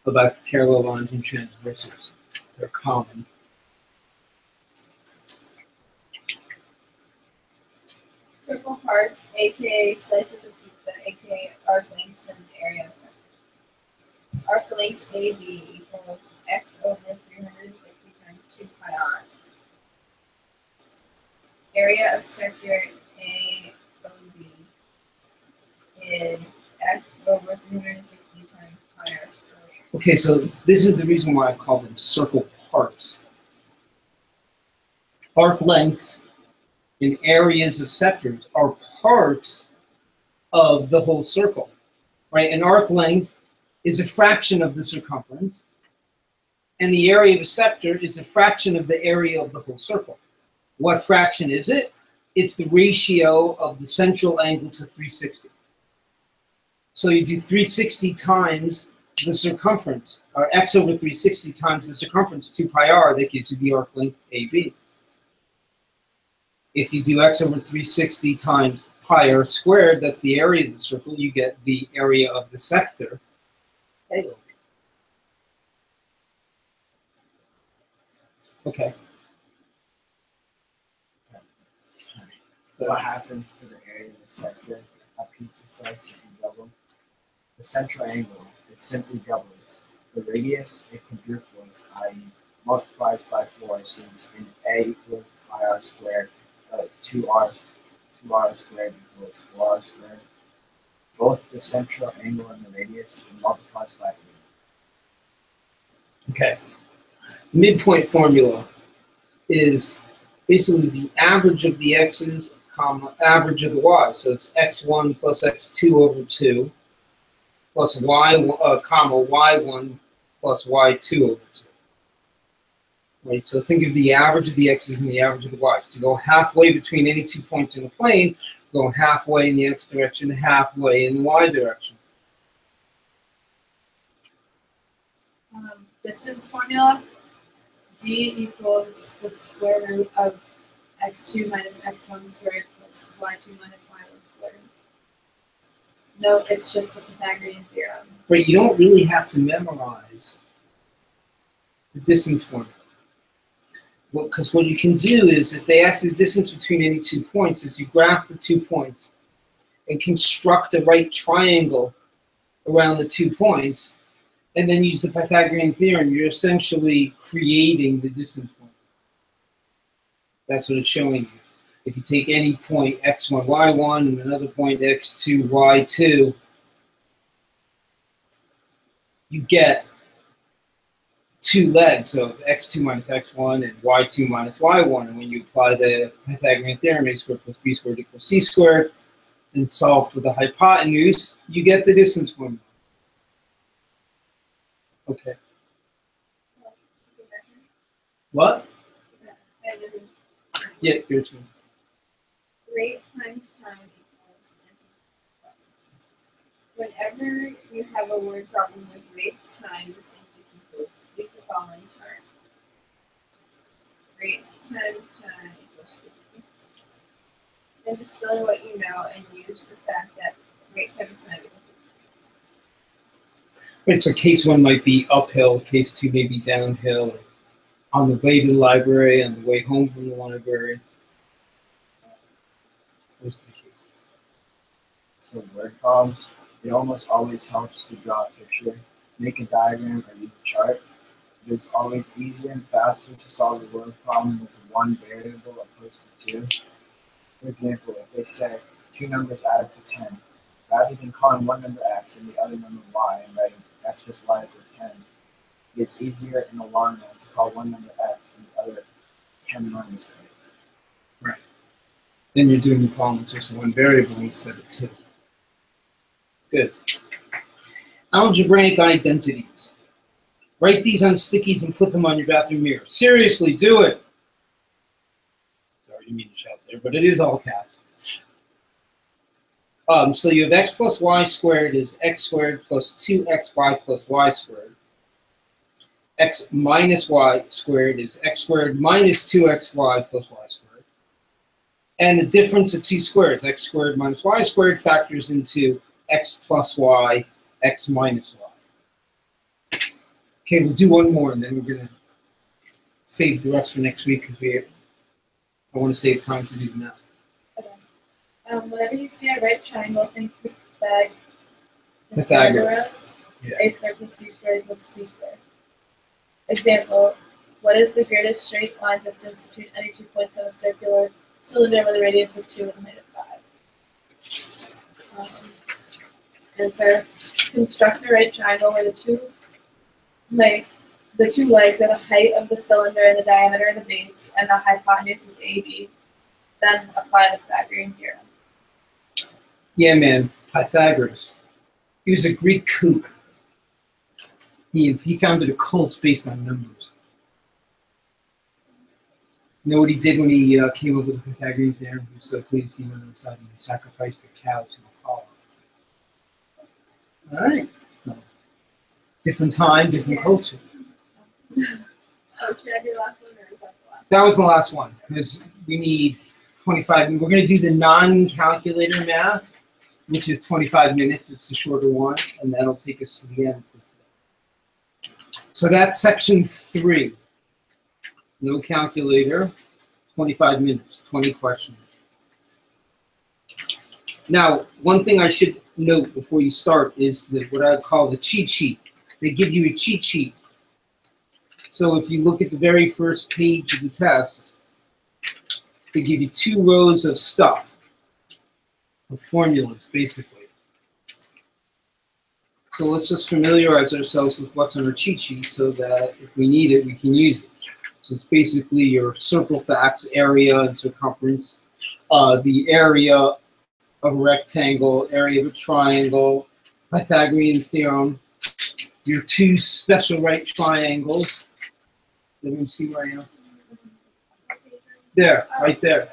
about parallel lines and transversals. They're common. Circle parts, aka slices of pizza, aka arc lengths and area of sectors. Arc length AB equals x over 360 times 2 pi r. Area of sector AOB is x over 360 times pi r squared. Okay, so this is the reason why I call them circle parts. Arc lengths and areas of sectors are parts of the whole circle, right? An arc length is a fraction of the circumference, and the area of a sector is a fraction of the area of the whole circle. What fraction is it? It's the ratio of the central angle to 360. So you do 360 times the circumference, or x over 360 times the circumference, 2 pi r, that gives you the arc length AB. If you do x over 360 times pi r squared, that's the area of the circle, you get the area of the sector. Okay. So what happens to the area of the sector? A pizza slice if you double the central angle, it simply doubles. The radius, it quadruples, i.e. multiplies by 4, since in A equals pi r squared, 2r squared equals 4r squared. Both the central angle and the radius multiplies by 3. Okay. Midpoint formula is basically the average of the x's, comma, average of the y's. So it's x1 plus x2 over 2 plus comma, y1 plus y2 over 2. Right, so think of the average of the x's and the average of the y's. To go halfway between any 2 points in the plane, go halfway in the x direction, halfway in the y direction. Distance formula, d equals the square root of x2 minus x1 squared plus y2 minus y1 squared. No, it's just the Pythagorean theorem. But you don't really have to memorize the distance formula. Because what you can do is, if they ask the distance between any 2 points, is you graph the 2 points and construct a right triangle around the 2 points, and then use the Pythagorean theorem. You're essentially creating the distance point. That's what it's showing you. If you take any point x1, y1, and another point x2, y2, you get 2 legs of x2 minus x1 and y2 minus y1. And when you apply the Pythagorean theorem, a squared plus b squared equals c squared, and solve for the hypotenuse, you get the distance formula. Okay. What? Yeah, your turn. Rate times time equals. Whenever you have a word problem with rates, times, and distances, use the following chart. Rate times time equals distance. Then just fill in what you know and use the fact that rate times time equals distance. Right, so case 1 might be uphill, case 2 may be downhill, on the way to the library, on the way home from the library. Those are the cases. So word problems, it almost always helps to draw a picture, make a diagram, or use a chart. It is always easier and faster to solve a word problem with one variable opposed to two. For example, if they say two numbers add up to 10, rather than calling one number x and the other number y and writing x plus y equals 10, it is easier in the long run to call one number x and the other 10 numbers x. Right. Then you're doing the problem with just one variable instead of two. Good. Algebraic identities. Write these on stickies and put them on your bathroom mirror. Seriously, do it. Sorry, I didn't mean to shout there, but it is all caps. So you have x plus y squared is x squared plus 2xy plus y squared. X minus y squared is x squared minus 2xy plus y squared. And the difference of two squares, x squared minus y squared, factors into x plus y, x minus y. Okay, we'll do one more, and then we're going to save the rest for next week because I want to save time to do the math. Okay. Whenever you see a right triangle, think Pythagoras. Yeah. A squared plus b squared equals c squared. Example, what is the greatest straight line distance between any 2 points on a circular cylinder with a radius of 2 and a height of 5? Answer, construct a right triangle where the two legs are the height of the cylinder and the diameter of the base, and the hypotenuse is AB. Then apply the Pythagorean theorem. Yeah, man, Pythagoras. He was a Greek kook. He founded a cult based on numbers. You know what he did when he came up with the Pythagorean theorem? He was so pleased he went outside and sacrificed a cow to Apollo. All right, so different time, different culture. Oh, should I do the last one or is that the last? That was the last one because we need 25. We're going to do the non-calculator math, which is 25 minutes. It's the shorter one, and that'll take us to the end. So that's section 3. No calculator, 25 minutes, 20 questions. Now, one thing I should note before you start is what I call the cheat sheet. They give you a cheat sheet. So if you look at the very first page of the test, they give you 2 rows of stuff, of formulas, basically. So let's just familiarize ourselves with what's on our cheat sheet so that if we need it, we can use it. So it's basically your circle facts, area and circumference, the area of a rectangle, area of a triangle, Pythagorean theorem, your 2 special right triangles. Let me see where I am. There, right there.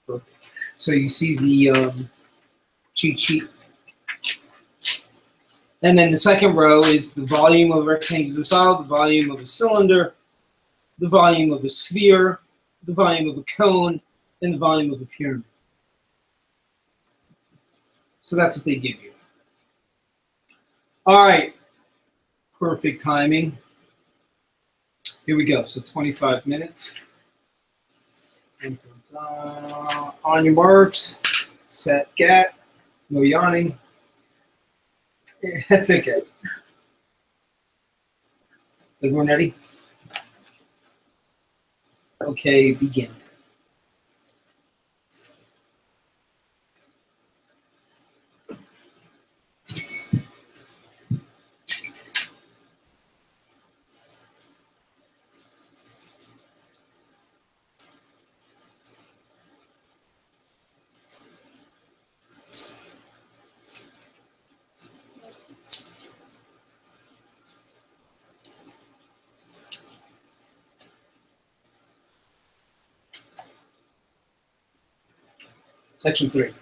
Perfect. So you see the cheat sheet. And then the second row is the volume of a rectangular solid, the volume of a cylinder, the volume of a sphere, the volume of a cone, and the volume of a pyramid. So that's what they give you. All right, perfect timing. Here we go, so 25 minutes. On your marks, set, get, no yawning. That's okay. Everyone ready? Okay, begin. Section 3.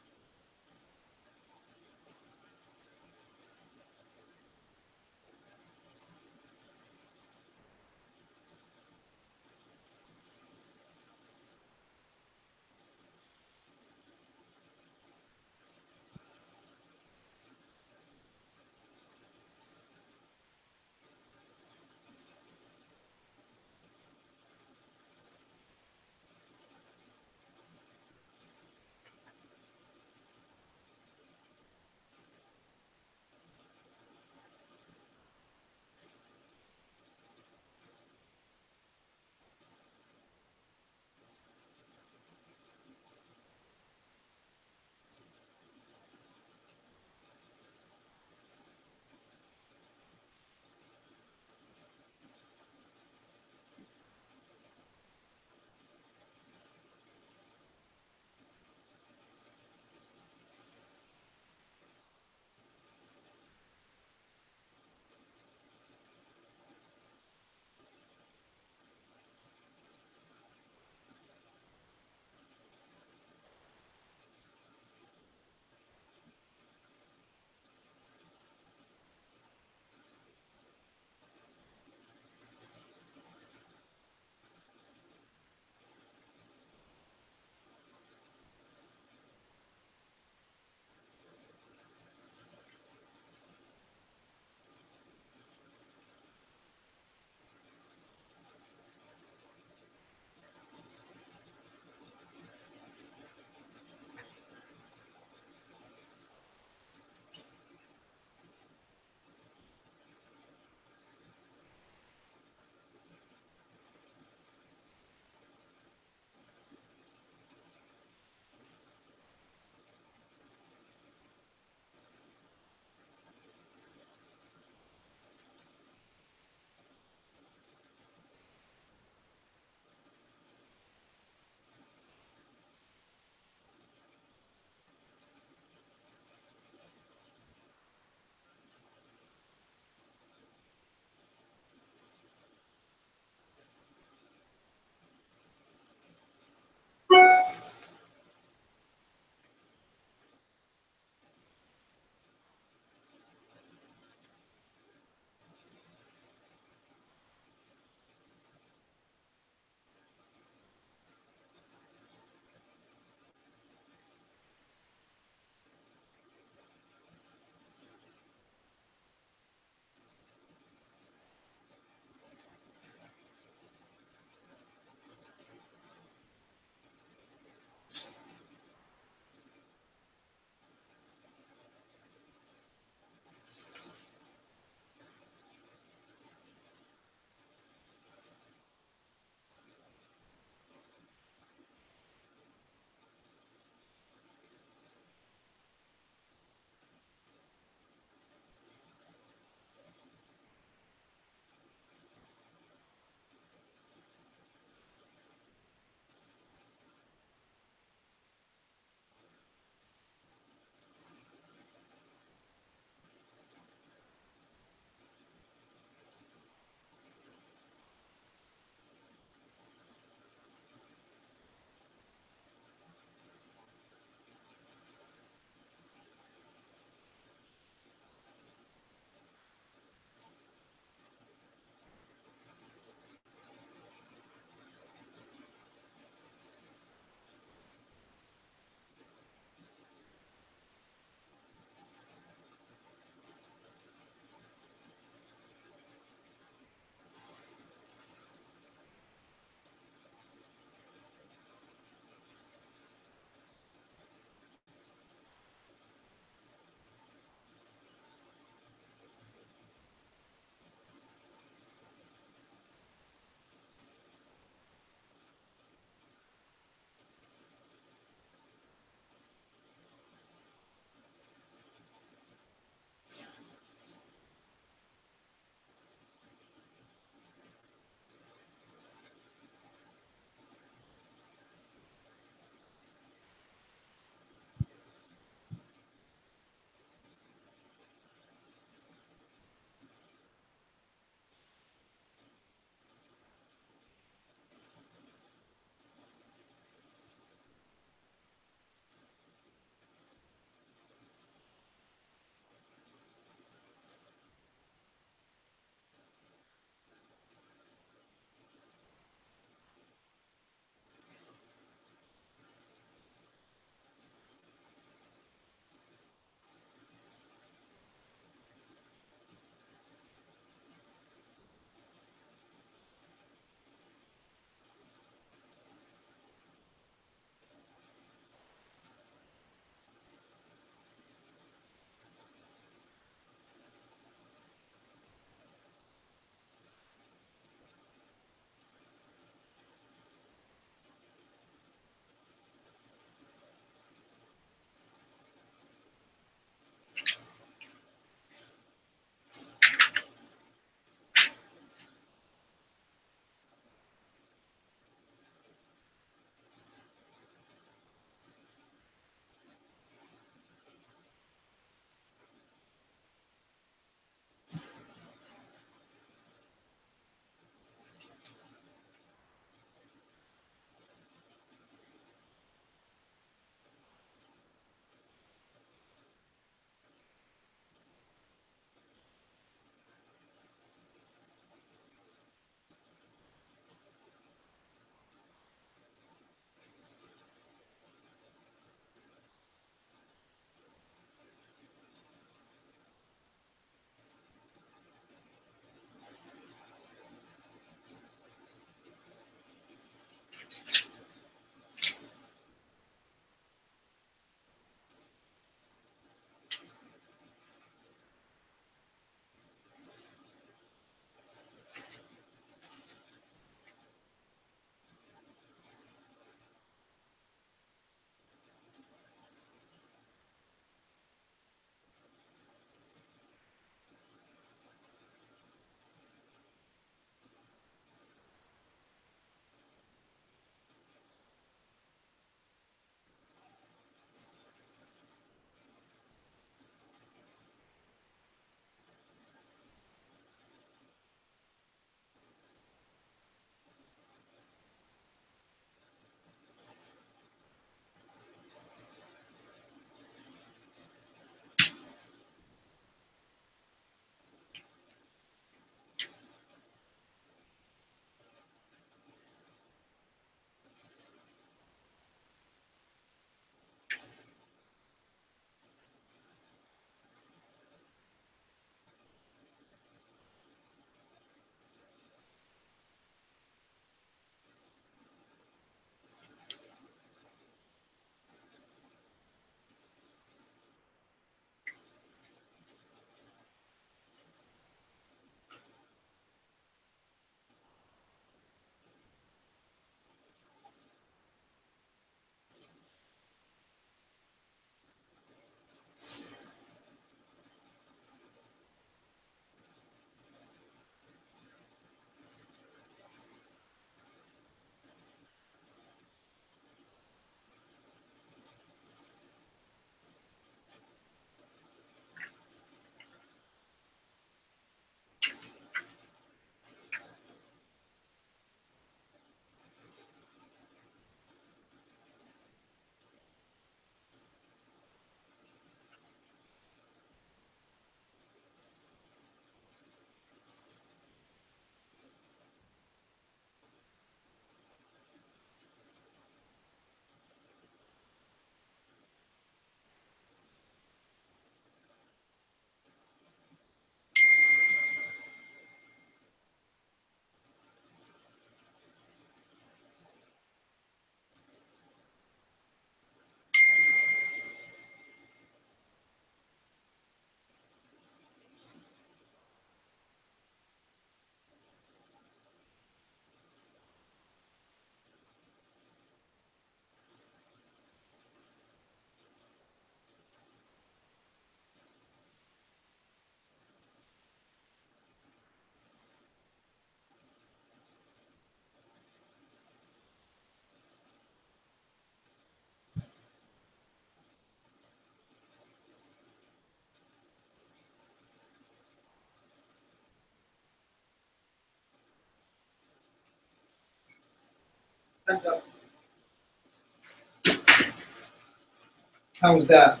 How was that?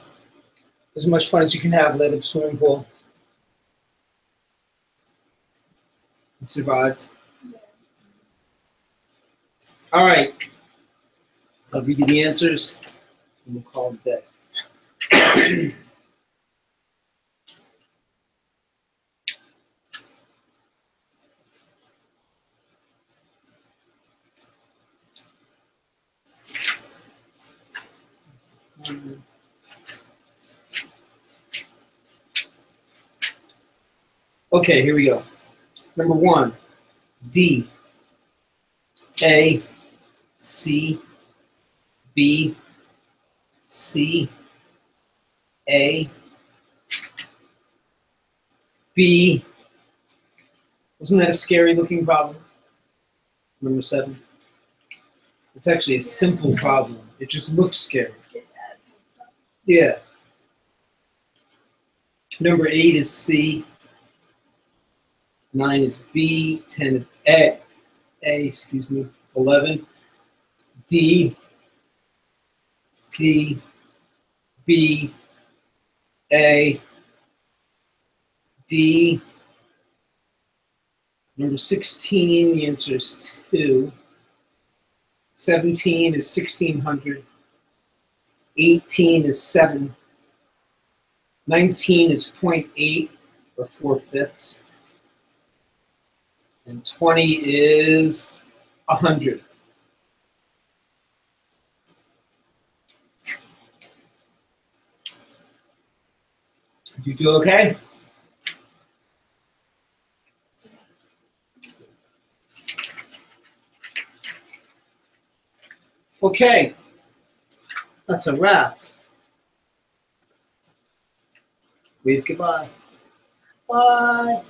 As much fun as you can have at a swimming pool. You survived. All right. I'll read you the answers, and we'll call it a day. Okay, here we go. Number 1, D, A, C, B, C, A, B. Wasn't that a scary looking problem? Number 7. It's actually a simple problem. It just looks scary. Yeah. Number 8 is C. 9 is B. 10 is A. 11. D. D. B. A. D. Number 16, the answer is 2. 17 is 1600. 18 is 7. 19 is 0.8 or 4/5. And 20 is 100. Did you do okay? Okay, that's a wrap. Wave goodbye. Bye.